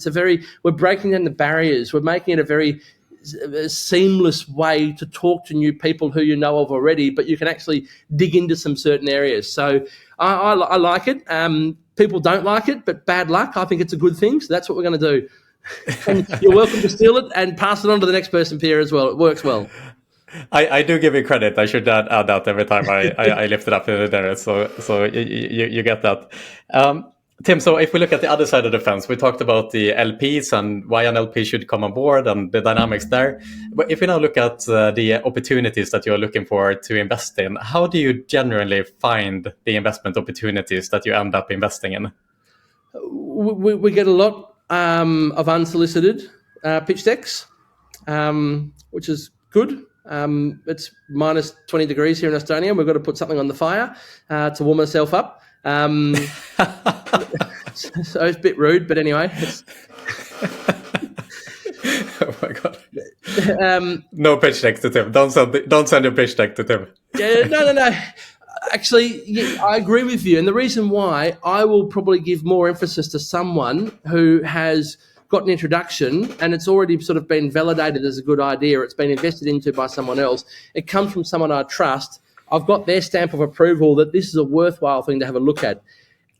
We're breaking down the barriers. We're making it a very seamless way to talk to new people who you know of already, but you can actually dig into some certain areas. So I like it. People don't like it, but bad luck. I think it's a good thing. So that's what we're going to do. And you're welcome to steal it and pass it on to the next person, Pierre, as well. It works well. I do give you credit. I should add that every time I lift it up in there. So you get that. Tim, so if we look at the other side of the fence, we talked about the LPs and why an LP should come on board and the dynamics there. But if we now look at the opportunities that you're looking for to invest in, how do you generally find the investment opportunities that you end up investing in? We get a lot of unsolicited pitch decks, which is good. It's minus 20 degrees here in Estonia, and we've got to put something on the fire to warm ourselves up. So it's a bit rude, but anyway. Oh my God! No pitch deck to Tim. Don't send your pitch deck to Tim. Yeah, no. Actually, yeah, I agree with you, and the reason why I will probably give more emphasis to someone who has got an introduction and it's already sort of been validated as a good idea, or it's been invested into by someone else. It comes from someone I trust. I've got their stamp of approval that this is a worthwhile thing to have a look at.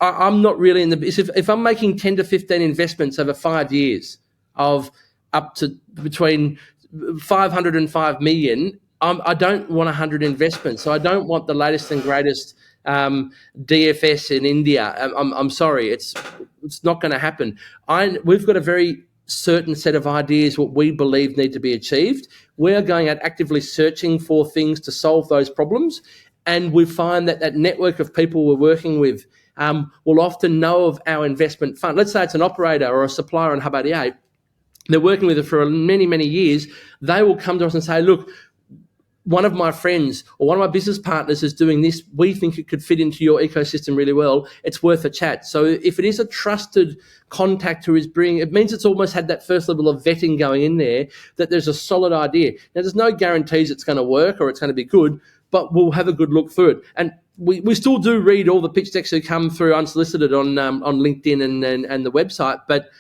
I'm not really in the business. If I'm making 10 to 15 investments over 5 years of up to between 500 and 5 million, I don't want 100 investments. So I don't want the latest and greatest DFS in India. I'm sorry, it's not going to happen. We've got a very certain set of ideas what we believe need to be achieved. We're going out actively searching for things to solve those problems, and we find that network of people we're working with will often know of our investment fund. Let's say it's an operator or a supplier in Habariya. They're working with it for many, many years. They will come to us and say, look, one of my friends or one of my business partners is doing this. We think it could fit into your ecosystem really well. It's worth a chat. So if it is a trusted contact who is bringing, it means it's almost had that first level of vetting going in there, that there's a solid idea. Now, there's no guarantees it's going to work or it's going to be good, but we'll have a good look through it. And we still do read all the pitch decks that come through unsolicited on LinkedIn and the website, but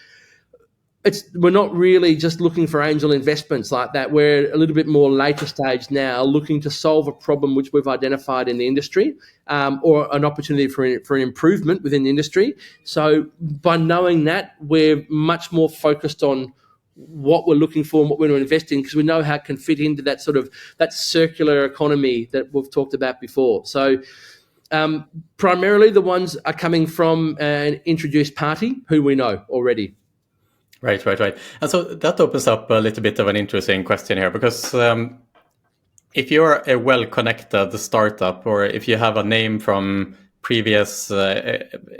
we're not really just looking for angel investments like that. We're a little bit more later stage now, looking to solve a problem which we've identified in the industry, or an opportunity for an improvement within the industry. So by knowing that, we're much more focused on what we're looking for and what we're going to invest in, because we know how it can fit into that that circular economy that we've talked about before. So primarily the ones are coming from an introduced party who we know already. Right. And so that opens up a little bit of an interesting question here, because if you're a well-connected startup, or if you have a name from previous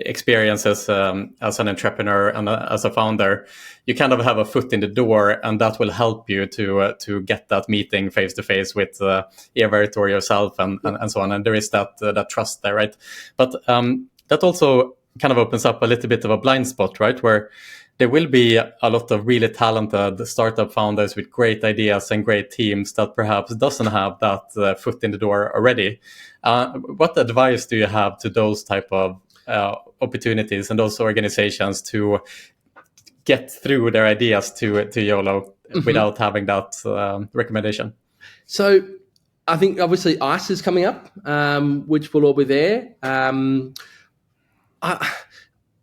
experiences as an entrepreneur and as a founder, you kind of have a foot in the door, and that will help you to get that meeting face to face with Evert or yourself and so on. And there is that trust there, right? But that also kind of opens up a little bit of a blind spot, right? Where there will be a lot of really talented startup founders with great ideas and great teams that perhaps doesn't have that foot in the door already. What advice do you have to those type of opportunities and those organizations to get through their ideas to YOLO without having that recommendation? So I think obviously ICE is coming up, which will all be there.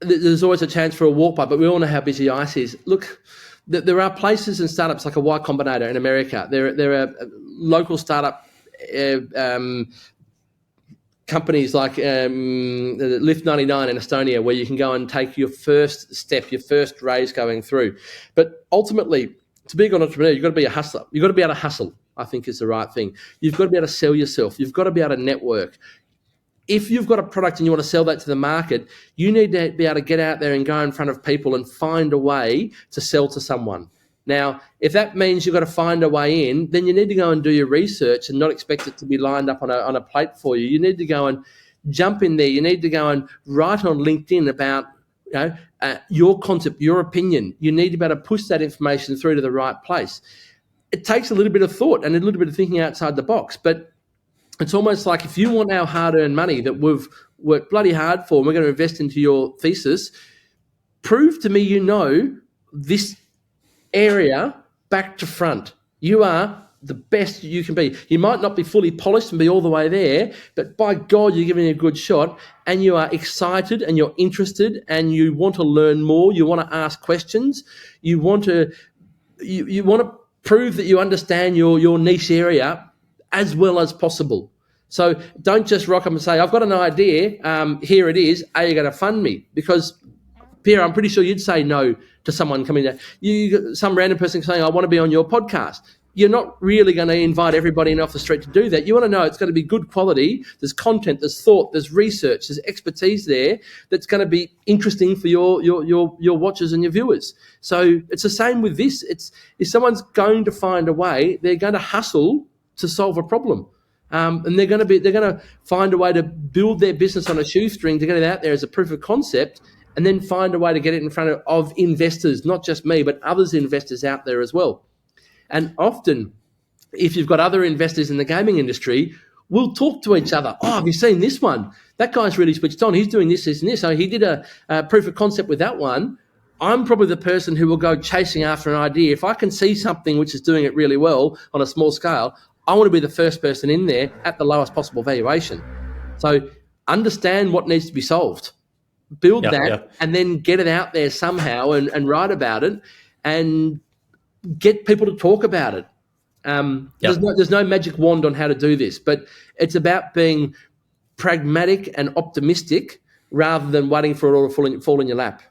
There's always a chance for a walk by, but we all know how busy ICE is. Look, there are places and startups like a Y Combinator in America. There are local startup companies like Lift 99 in Estonia, where you can go and take your first step, your first raise going through. But ultimately, to be a good entrepreneur, you've got to be a hustler. You've got to be able to hustle, I think is the right thing. You've got to be able to sell yourself. You've got to be able to network. if you've got a product and you want to sell that to the market, you need to be able to get out there and go in front of people and find a way to sell to someone. Now, if that means you've got to find a way in, then you need to go and do your research and not expect it to be lined up on a plate for you. You need to go and jump in there. You need to go and write on LinkedIn about your concept, your opinion. You need to be able to push that information through to the right place. It takes a little bit of thought and a little bit of thinking outside the box, but it's almost like if you want our hard-earned money that we've worked bloody hard for and we're going to invest into your thesis, prove to me you know this area back to front. You are the best you can be. You might not be fully polished and be all the way there, but by God, you're giving it a good shot and you are excited and you're interested and you want to learn more. You want to ask questions. You want to prove that you understand your niche area as well as possible. So don't just rock up and say, I've got an idea, here it is, are you going to fund me? Because, Pierre, I'm pretty sure you'd say no to someone coming down. Some random person saying, I want to be on your podcast. You're not really going to invite everybody in off the street to do that. You want to know it's going to be good quality. There's content, there's thought, there's research, there's expertise there that's going to be interesting for your watchers and your viewers. So it's the same with this. It's if someone's going to find a way, they're going to hustle to solve a problem. And they're going to find a way to build their business on a shoestring to get it out there as a proof of concept, and then find a way to get it in front of investors, not just me, but others investors out there as well. And often, if you've got other investors in the gaming industry, we'll talk to each other. Oh, have you seen this one? That guy's really switched on. He's doing this, this, and this. So he did a proof of concept with that one. I'm probably the person who will go chasing after an idea. If I can see something which is doing it really well on a small scale, I want to be the first person in there at the lowest possible valuation. So understand what needs to be solved, build that, and then get it out there somehow and write about it and get people to talk about it. There's no magic wand on how to do this, but it's about being pragmatic and optimistic rather than waiting for it all to fall in your lap.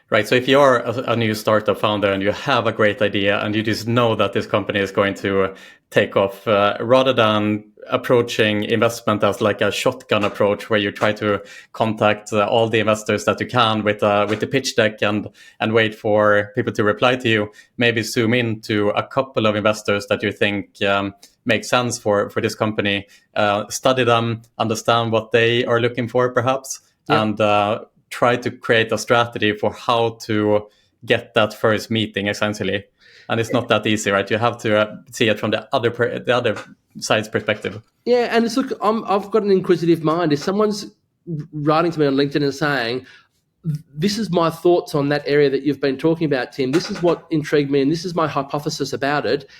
Right. So if you're a new startup founder and you have a great idea and you just know that this company is going to take off, rather than approaching investment as like a shotgun approach where you try to contact all the investors that you can with the pitch deck and wait for people to reply to you, maybe zoom in to a couple of investors that you think make sense for this company, study them, understand what they are looking for perhaps, and try to create a strategy for how to get that first meeting, essentially. And it's not that easy, right? You have to see it from the other side's perspective. Yeah, and it's, look, I've got an inquisitive mind. If someone's writing to me on LinkedIn and saying, this is my thoughts on that area that you've been talking about, Tim, this is what intrigued me and this is my hypothesis about it,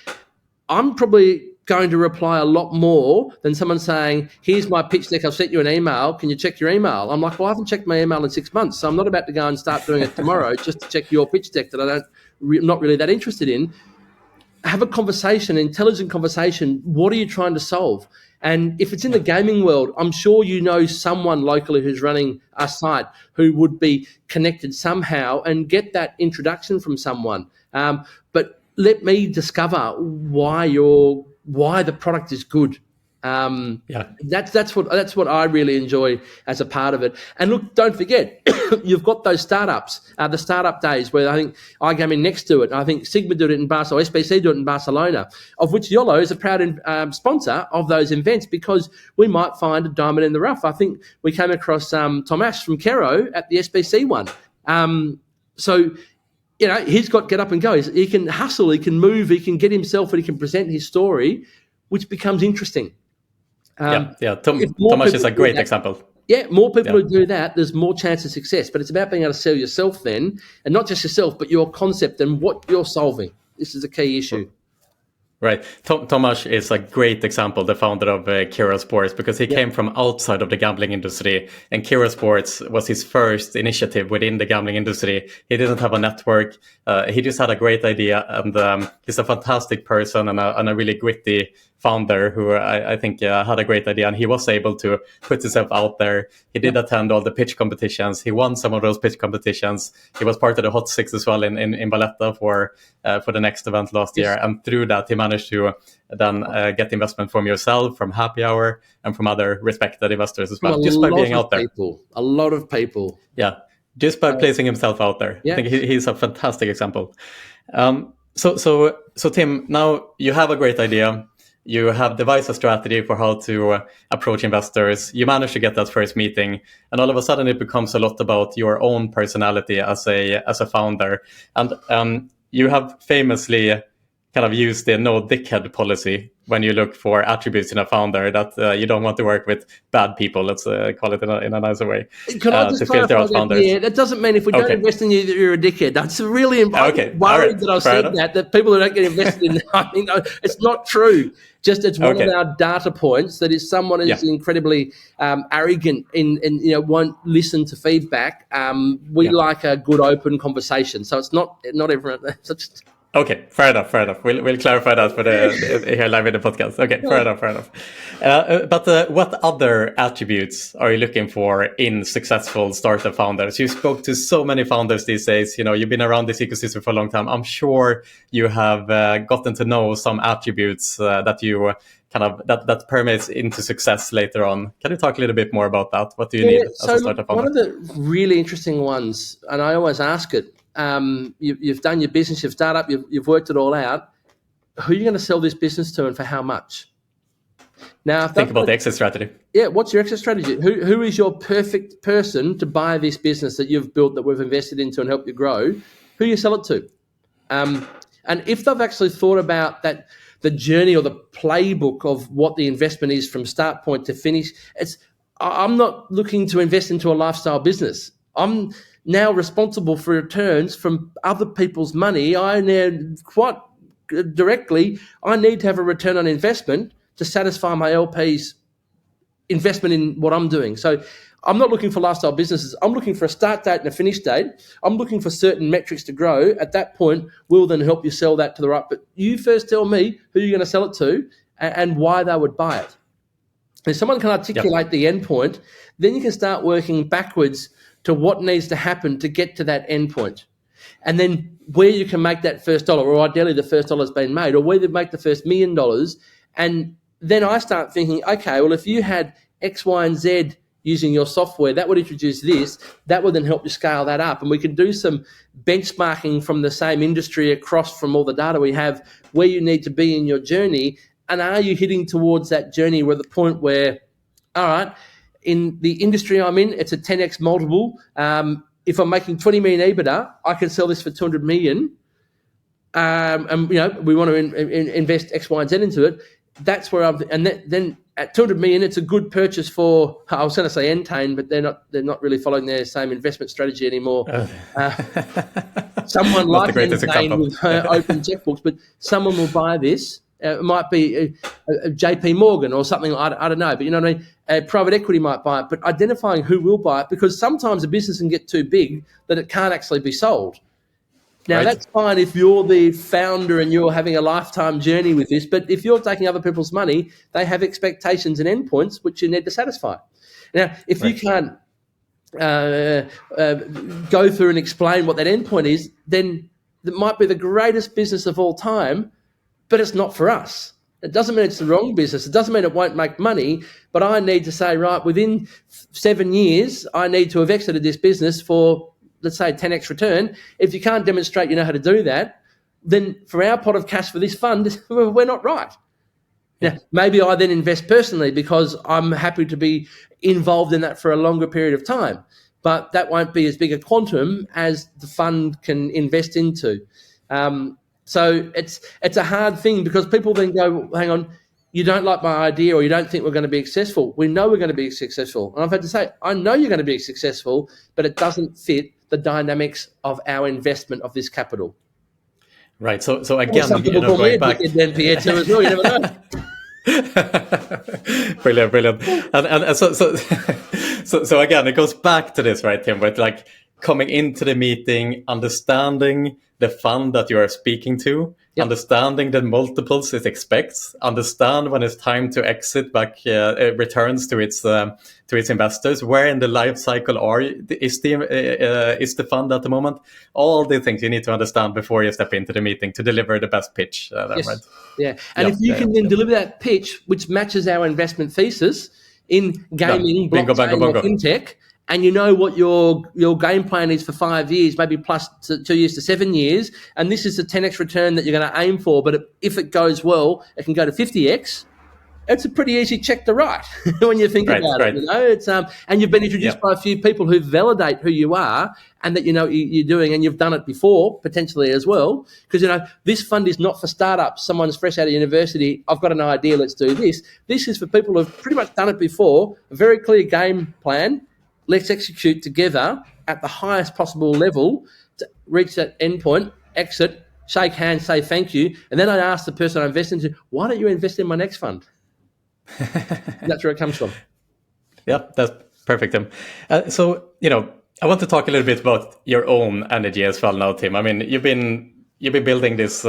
I'm probably going to reply a lot more than someone saying, here's my pitch deck, I've sent you an email, can you check your email? I'm like, well, I haven't checked my email in 6 months, so I'm not about to go and start doing it tomorrow just to check your pitch deck that I'm not really that interested in. Have a conversation, intelligent conversation. What are you trying to solve? And if it's in the gaming world, I'm sure you know someone locally who's running a site who would be connected somehow and get that introduction from someone. But let me discover why the product is good. That's what I really enjoy as a part of it. And look, don't forget, you've got those startups, the startup days where I think iGaming next to it. I think Sigma did it in Barcelona, SBC did it in Barcelona, of which Yolo is a proud sponsor of those events because we might find a diamond in the rough. I think we came across Tomasz from Kero at the SBC one. So, you know, he's got get up and go. He can hustle, he can move, he can get himself and he can present his story, which becomes interesting. Tomasz is a great example. Yeah, more people who do that, there's more chance of success. But it's about being able to sell yourself then, and not just yourself, but your concept and what you're solving. This is a key issue. Right. Tomasz is a great example, the founder of Kero Sports, because he came from outside of the gambling industry, and Kero Sports was his first initiative within the gambling industry. He didn't have a network. He just had a great idea, and he's a fantastic person and a really gritty founder who I think had a great idea, and he was able to put himself out there. He did attend all the pitch competitions. He won some of those pitch competitions. He was part of the Hot Six as well in Valletta for the next event last year. And through that, he managed to then get investment from yourself, from Happy Hour, and from other respected investors as well, just by being out there. A lot of people. Yeah, just by placing himself out there. Yeah. I think he's a fantastic example. So Tim, now you have a great idea. You have devised a strategy for how to approach investors. You manage to get that first meeting, and all of a sudden it becomes a lot about your own personality as a founder. And you have famously kind of used the no dickhead policy when you look for attributes in a founder, that you don't want to work with bad people, let's call it in a nicer way. Can I just filter out founders. Yeah, that doesn't mean if we don't invest in you that you're a dickhead. That's really worried right. that I've said that people who don't get invested in, I mean, it's not true. Just it's one of our data points that is someone who's incredibly arrogant and won't listen to feedback. We like a good open conversation, so it's not everyone. Okay, fair enough. We'll clarify that for here live in the podcast. Okay, fair enough. But what other attributes are you looking for in successful startup founders? You spoke to so many founders these days. You've been around this ecosystem for a long time. I'm sure you have gotten to know some attributes that you that permeates into success later on. Can you talk a little bit more about that? What do you need as a startup founder? One of the really interesting ones, and I always ask it. You've done your business, you've started up, you've worked it all out. Who are you going to sell this business to, and for how much? Now, think about the exit strategy. Yeah, what's your exit strategy? Who is your perfect person to buy this business that you've built, that we've invested into and helped you grow? Who you sell it to? And if they've actually thought about that, the journey or the playbook of what the investment is from start point to finish, I'm not looking to invest into a lifestyle business. I'm now responsible for returns from other people's money. I now quite directly, I need to have a return on investment to satisfy my LP's investment in what I'm doing. So I'm not looking for lifestyle businesses. I'm looking for a start date and a finish date. I'm looking for certain metrics to grow. At that point, we'll then help you sell that to the right. But you first tell me who you're going to sell it to and why they would buy it. If someone can articulate the end point, then you can start working backwards to what needs to happen to get to that end point. And then where you can make that first dollar, or ideally the first dollar's been made, or where you make the first $1 million. And then I start thinking, okay, well, if you had X, Y, and Z using your software, that would introduce this, that would then help you scale that up. And we can do some benchmarking from the same industry across from all the data we have, where you need to be in your journey. And are you hitting towards that journey where the point where, all right, in the industry I'm in, it's a 10x multiple. If I'm making 20 million EBITDA, I can sell this for 200 million. And we want to invest X, Y, and Z into it. That's where then at 200 million, it's a good purchase for. I was going to say Entain, but they're not really following their same investment strategy anymore. Someone like Entain with open checkbooks, but someone will buy this. It might be a JP Morgan or something, I don't know, but you know what I mean? Private equity might buy it, but identifying who will buy it, because sometimes a business can get too big that it can't actually be sold. Now, that's fine if you're the founder and you're having a lifetime journey with this, but if you're taking other people's money, they have expectations and endpoints which you need to satisfy. Now, if you can't go through and explain what that endpoint is, then it might be the greatest business of all time, but it's not for us. It doesn't mean it's the wrong business. It doesn't mean it won't make money, but I need to say, right, within 7 years, I need to have exited this business for, let's say, 10x return. If you can't demonstrate you know how to do that, then for our pot of cash for this fund, we're not right. Now, maybe I then invest personally because I'm happy to be involved in that for a longer period of time, but that won't be as big a quantum as the fund can invest into. So it's a hard thing because people then go, hang on, you don't like my idea or you don't think we're going to be successful. We know we're going to be successful. And I've had to say, I know you're going to be successful, but it doesn't fit the dynamics of our investment of this capital. Right. So again, going back. As well, you never know. Brilliant. And so again, it goes back to this, right, Tim, with like coming into the meeting, understanding the fund that you are speaking to, understanding the multiples it expects, understand when it's time to exit back returns to its investors. Where in the life cycle is the fund at the moment? All the things you need to understand before you step into the meeting to deliver the best pitch. Right? Yeah, and if you can then deliver that pitch, which matches our investment thesis in gaming, blockchain, or fintech, and you know what your game plan is for 5 years, maybe plus 2 years to 7 years, and this is the 10x return that you're going to aim for, but if it goes well, it can go to 50x. It's a pretty easy check to write when you think about it. You know, it's and you've been introduced by a few people who validate who you are and that you know you're doing, and you've done it before potentially as well. Because you know this fund is not for startups. Someone's fresh out of university. I've got an idea. Let's do this. This is for people who've pretty much done it before. A very clear game plan. Let's execute together at the highest possible level to reach that endpoint, exit, shake hands, say thank you, and then I ask the person I invest into, why don't you invest in my next fund? That's where it comes from. Yeah, that's perfect, Tim. So, you know, I want to talk a little bit about your own energy as well now, Tim. I mean, you've been building this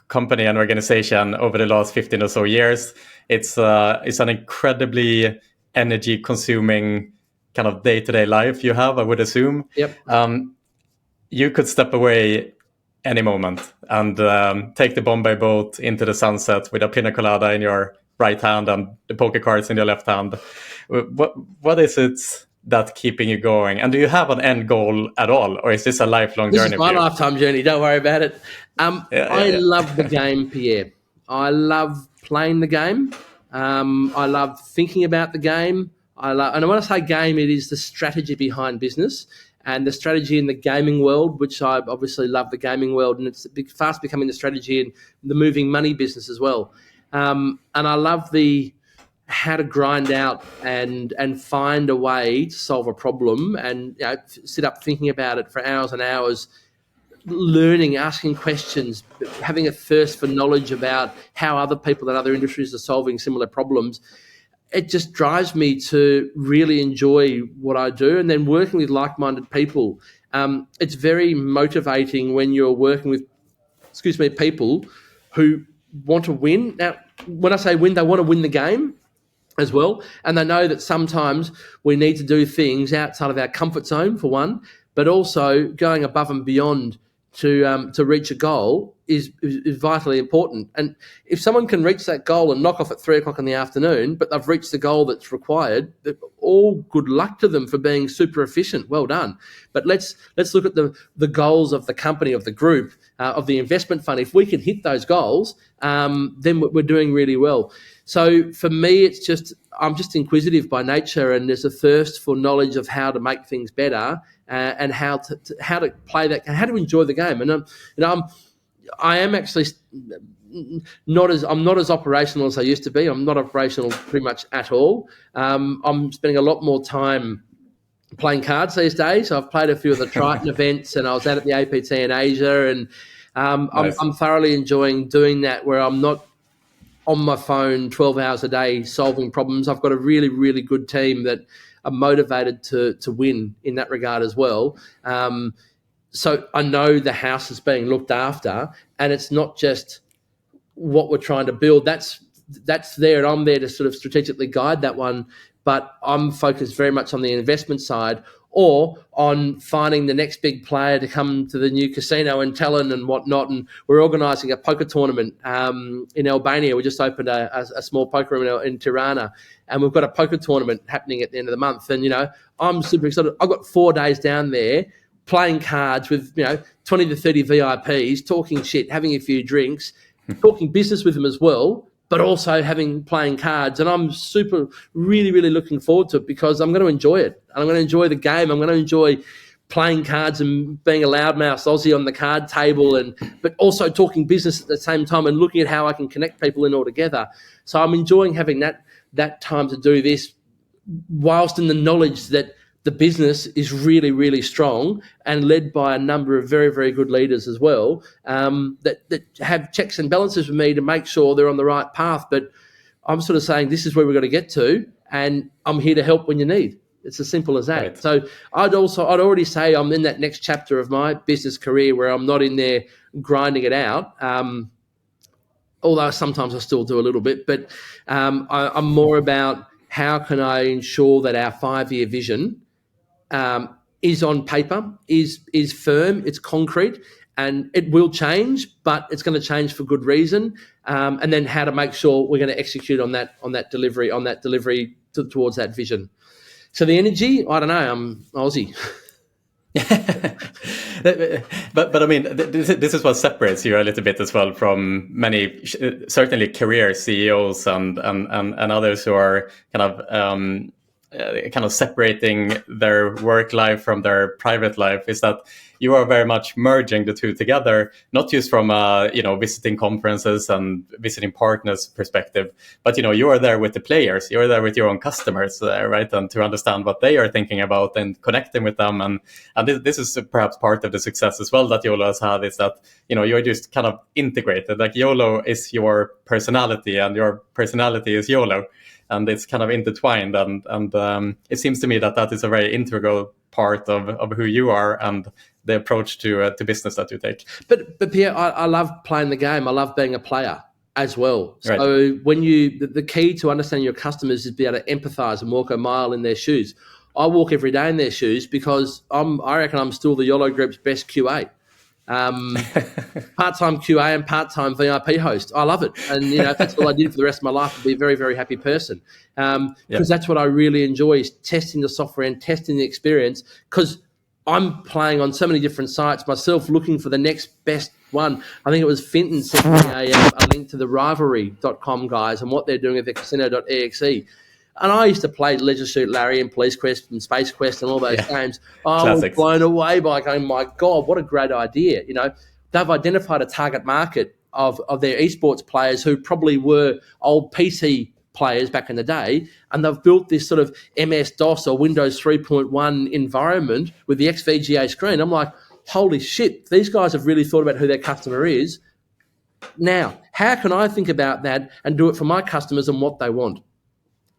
company and organization over the last 15 or so years. It's an incredibly energy-consuming kind of day-to-day life you have, I would assume. Yep. You could step away any moment and take the Bombay boat into the sunset with a pina colada in your right hand and the poker cards in your left hand. What is it that's keeping you going? And do you have an end goal at all, or is this a lifelong journey? This is my lifetime journey. Don't worry about it. I love the game, Pierre. I love playing the game. I love thinking about the game. And when I say game, it is the strategy behind business and the strategy in the gaming world, which I obviously love the gaming world, and it's fast becoming the strategy in the moving money business as well. And I love how to grind out and find a way to solve a problem and sit up thinking about it for hours and hours, learning, asking questions, having a thirst for knowledge about how other people in other industries are solving similar problems. It just drives me to really enjoy what I do, and then working with like-minded people. It's very motivating when you're working with, people who want to win. Now, when I say win, they want to win the game as well, and they know that sometimes we need to do things outside of our comfort zone, for one, but also going above and beyond to reach a goal is vitally important. And if someone can reach that goal and knock off at 3:00 in the afternoon, but they've reached the goal that's required, all good luck to them for being super efficient. Well done. But let's look at the goals of the company, of the group, of the investment fund. If we can hit those goals, then we're doing really well. So for me, I'm just inquisitive by nature, and there's a thirst for knowledge of how to make things better and how to play that, and how to enjoy the game. And I am actually not as operational as I used to be. I'm not operational pretty much at all. I'm spending a lot more time playing cards these days. I've played a few of the Triton events, and I was out at the APT in Asia, and nice. I'm thoroughly enjoying doing that, where I'm not on my phone 12 hours a day solving problems. I've got a really, really good team that are motivated to win in that regard as well. So I know the house is being looked after, and it's not just what we're trying to build. That's there, and I'm there to sort of strategically guide that one. But I'm focused very much on the investment side, or on finding the next big player to come to the new casino in Tallinn and whatnot. And we're organising a poker tournament in Albania. We just opened a small poker room in Tirana, and we've got a poker tournament happening at the end of the month. And, I'm super excited. I've got 4 days down there playing cards with, 20 to 30 VIPs, talking shit, having a few drinks, talking business with them as well, but also playing cards. And I'm really, really looking forward to it, because I'm going to enjoy it. And I'm going to enjoy the game. I'm going to enjoy playing cards and being a loudmouth Aussie on the card table, but also talking business at the same time and looking at how I can connect people in all together. So I'm enjoying having that time to do this, whilst in the knowledge that the business is really, really strong and led by a number of very, very good leaders as well, that have checks and balances with me to make sure they're on the right path. But I'm sort of saying, this is where we're going to get to, and I'm here to help when you need. It's as simple as that. Right. So I'd already say I'm in that next chapter of my business career, where I'm not in there grinding it out. Although sometimes I still do a little bit, but I'm more about how can I ensure that our 5-year vision is on paper, is firm, it's concrete, and it will change, but it's going to change for good reason. And then how to make sure we're going to execute on that delivery towards that vision. So the energy, I don't know, I'm Aussie. but I mean, this is what separates you a little bit as well from many, certainly career CEOs and others who are kind of separating their work life from their private life, is that you are very much merging the two together, not just from visiting conferences and visiting partners perspective, but you are there with the players, you are there with your own customers, right? And to understand what they are thinking about and connecting with them, and this is perhaps part of the success as well that YOLO has had, is that you're just kind of integrated. Like YOLO is your personality, and your personality is YOLO. And it's kind of intertwined, and it seems to me that is a very integral part of who you are and the approach to business that you take. But Pierre, I love playing the game. I love being a player as well. So right. When the key to understanding your customers is be able to empathise and walk a mile in their shoes. I walk every day in their shoes because I reckon I'm still the YOLO Group's best QA. Part-time QA and part-time VIP host. I love it, and if that's all I did for the rest of my life, I'd be a very, very happy person, because that's what I really enjoy, is testing the software and testing the experience, because I'm playing on so many different sites myself, looking for the next best one. I think it was Finton sent me a link to the rivalry.com guys and what they're doing with their casino.exe. And I used to play Leisure Suit Larry and Police Quest and Space Quest and all those games. I was blown away by going, my God, what a great idea. They've identified a target market of their esports players who probably were old PC players back in the day, and they've built this sort of MS-DOS or Windows 3.1 environment with the XVGA screen. I'm like, holy shit, these guys have really thought about who their customer is. Now, how can I think about that and do it for my customers and what they want?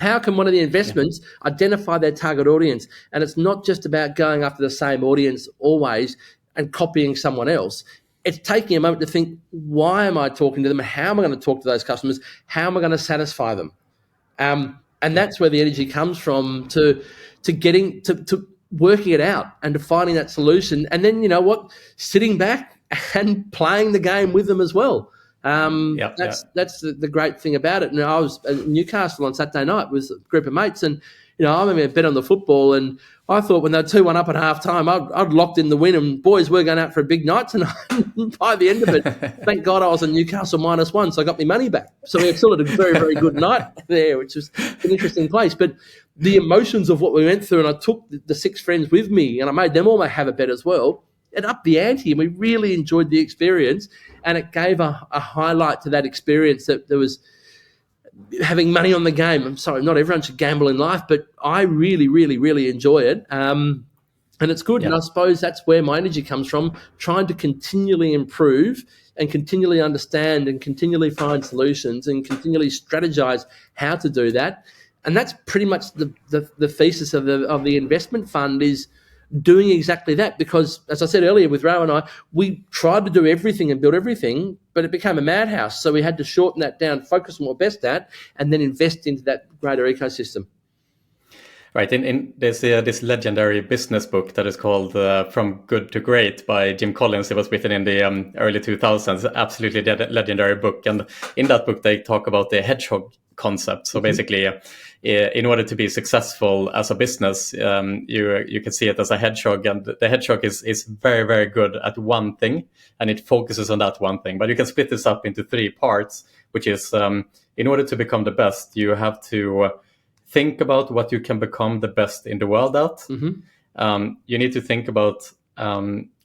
How can one of the investments identify their target audience? And it's not just about going after the same audience always and copying someone else. It's taking a moment to think, why am I talking to them? How am I going to talk to those customers? How am I going to satisfy them? And that's where the energy comes from, to getting to working it out and to finding that solution. And then, sitting back and playing the game with them as well. That's the great thing about it. And I was in Newcastle on Saturday night with a group of mates, and I remember a bet on the football, and I thought when they were 2-1 up at half time, I'd locked in the win, and boys, we're going out for a big night tonight. By the end of it, thank God I was in Newcastle -1, so I got my money back. So we still had a very, very good night there, which was an interesting place. But the emotions of what we went through, and I took the 6 friends with me, and I made them all have a bet as well. It upped the ante, and we really enjoyed the experience, and it gave a highlight to that experience, that there was having money on the game. I'm sorry, not everyone should gamble in life, but I really, really, really enjoy it, and it's good. And I suppose that's where my energy comes from, trying to continually improve and continually understand and continually find solutions and continually strategize how to do that. And that's pretty much the thesis of the investment fund, is doing exactly that, because as I said earlier with Ro and I, we tried to do everything and build everything, but it became a madhouse. So we had to shorten that down, focus on what we're best at, and then invest into that greater ecosystem. Right. There's this legendary business book that is called From Good to Great by Jim Collins. It was written in the early 2000s. Absolutely legendary book. And in that book, they talk about the hedgehog concept. So basically, in order to be successful as a business, you can see it as a hedgehog. And the hedgehog is very, very good at one thing, and it focuses on that one thing. But you can split this up into 3 parts, which is in order to become the best, you have to think about what you can become the best in the world at. You need to think about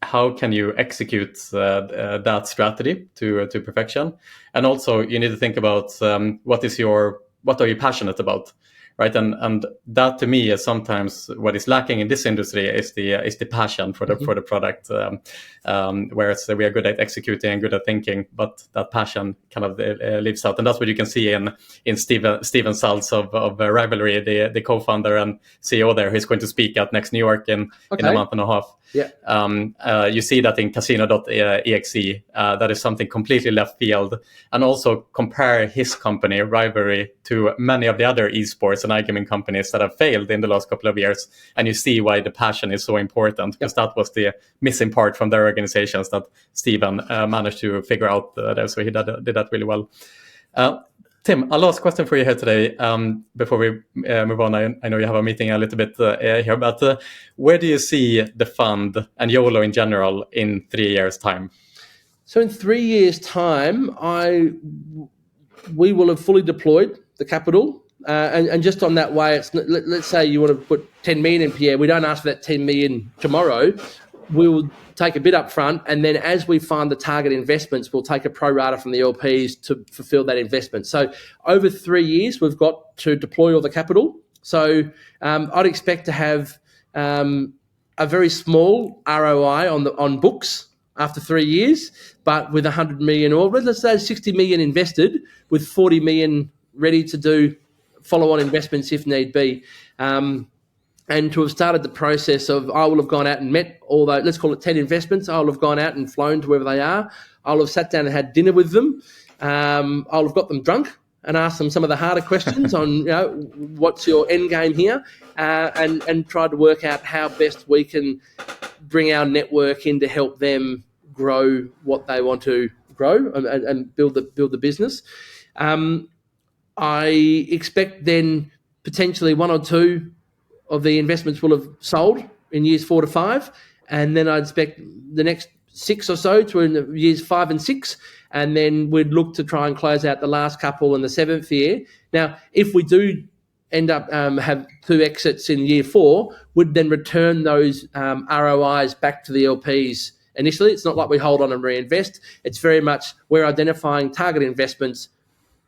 how can you execute that strategy to perfection, and also you need to think about what are you passionate about, right? And that to me is sometimes what is lacking in this industry is the passion for the for the product. Whereas we are good at executing and good at thinking, but that passion kind of lives out, and that's what you can see in Steven Salz of Rivalry, the co-founder and CEO there, who's going to speak at next New York in a month and a half. Yeah. You see that in Casino.exe. That is something completely left field, and also compare his company Rivalry to many of the other esports and iGaming companies that have failed in the last couple of years, and you see why the passion is so important, because that was the missing part from their organizations that Steven managed to figure out there. So he did that really well. Tim, a last question for you here today before we move on. I know you have a meeting a little bit here, but where do you see the fund and YOLO in general in 3 years' time? So in 3 years' time, we will have fully deployed the capital. And just on that way, let's say you want to put 10 million in Pierre. We don't ask for that 10 million tomorrow. We will take a bit up front, and then as we find the target investments, we'll take a pro rata from the LPs to fulfill that investment. So over 3 years, we've got to deploy all the capital. So I'd expect to have a very small ROI on books after 3 years, but with 100 million, or let's say 60 million invested, with 40 million ready to do follow-on investments if need be. And to have started the process of, I will have gone out and met all those, let's call it 10 investments. I'll have gone out and flown to wherever they are. I'll have sat down and had dinner with them. I'll have got them drunk and asked them some of the harder questions on, what's your end game here? And tried to work out how best we can bring our network in to help them grow what they want to grow and build the business. I expect then potentially 1 or 2 of the investments will have sold in years 4 to 5, and then I'd expect the next 6 or so to in years 5 and 6, and then we'd look to try and close out the last couple in the 7th year. Now, if we do end up have 2 exits in year 4, we'd then return those ROIs back to the LPs initially. It's not like we hold on and reinvest. It's very much we're identifying target investments.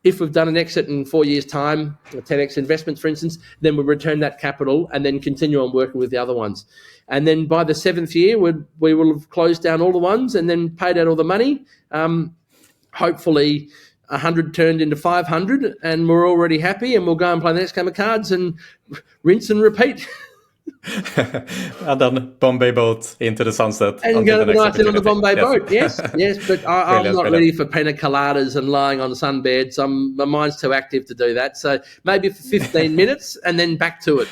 If we've done an exit in 4 years' time, or 10x investments, for instance, then we'll return that capital and then continue on working with the other ones. And then by the 7th year, we will have closed down all the ones and then paid out all the money. Hopefully 100 turned into 500 and we're already happy, and we'll go and play the next game of cards and rinse and repeat. And then Bombay boat into the sunset. And go the night in on the Bombay boat, yes. But I'm not ready for pina coladas and lying on sunbeds. My mind's too active to do that. So maybe for 15 minutes and then back to it.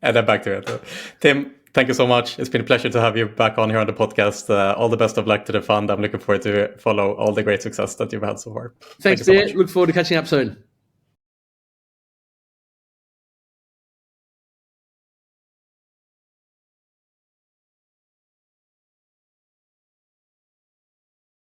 And then back to it. Tim, thank you so much. It's been a pleasure to have you back on here on the podcast. All the best of luck to the fund. I'm looking forward to follow all the great success that you've had so far. Thanks, Bear. So look forward to catching up soon.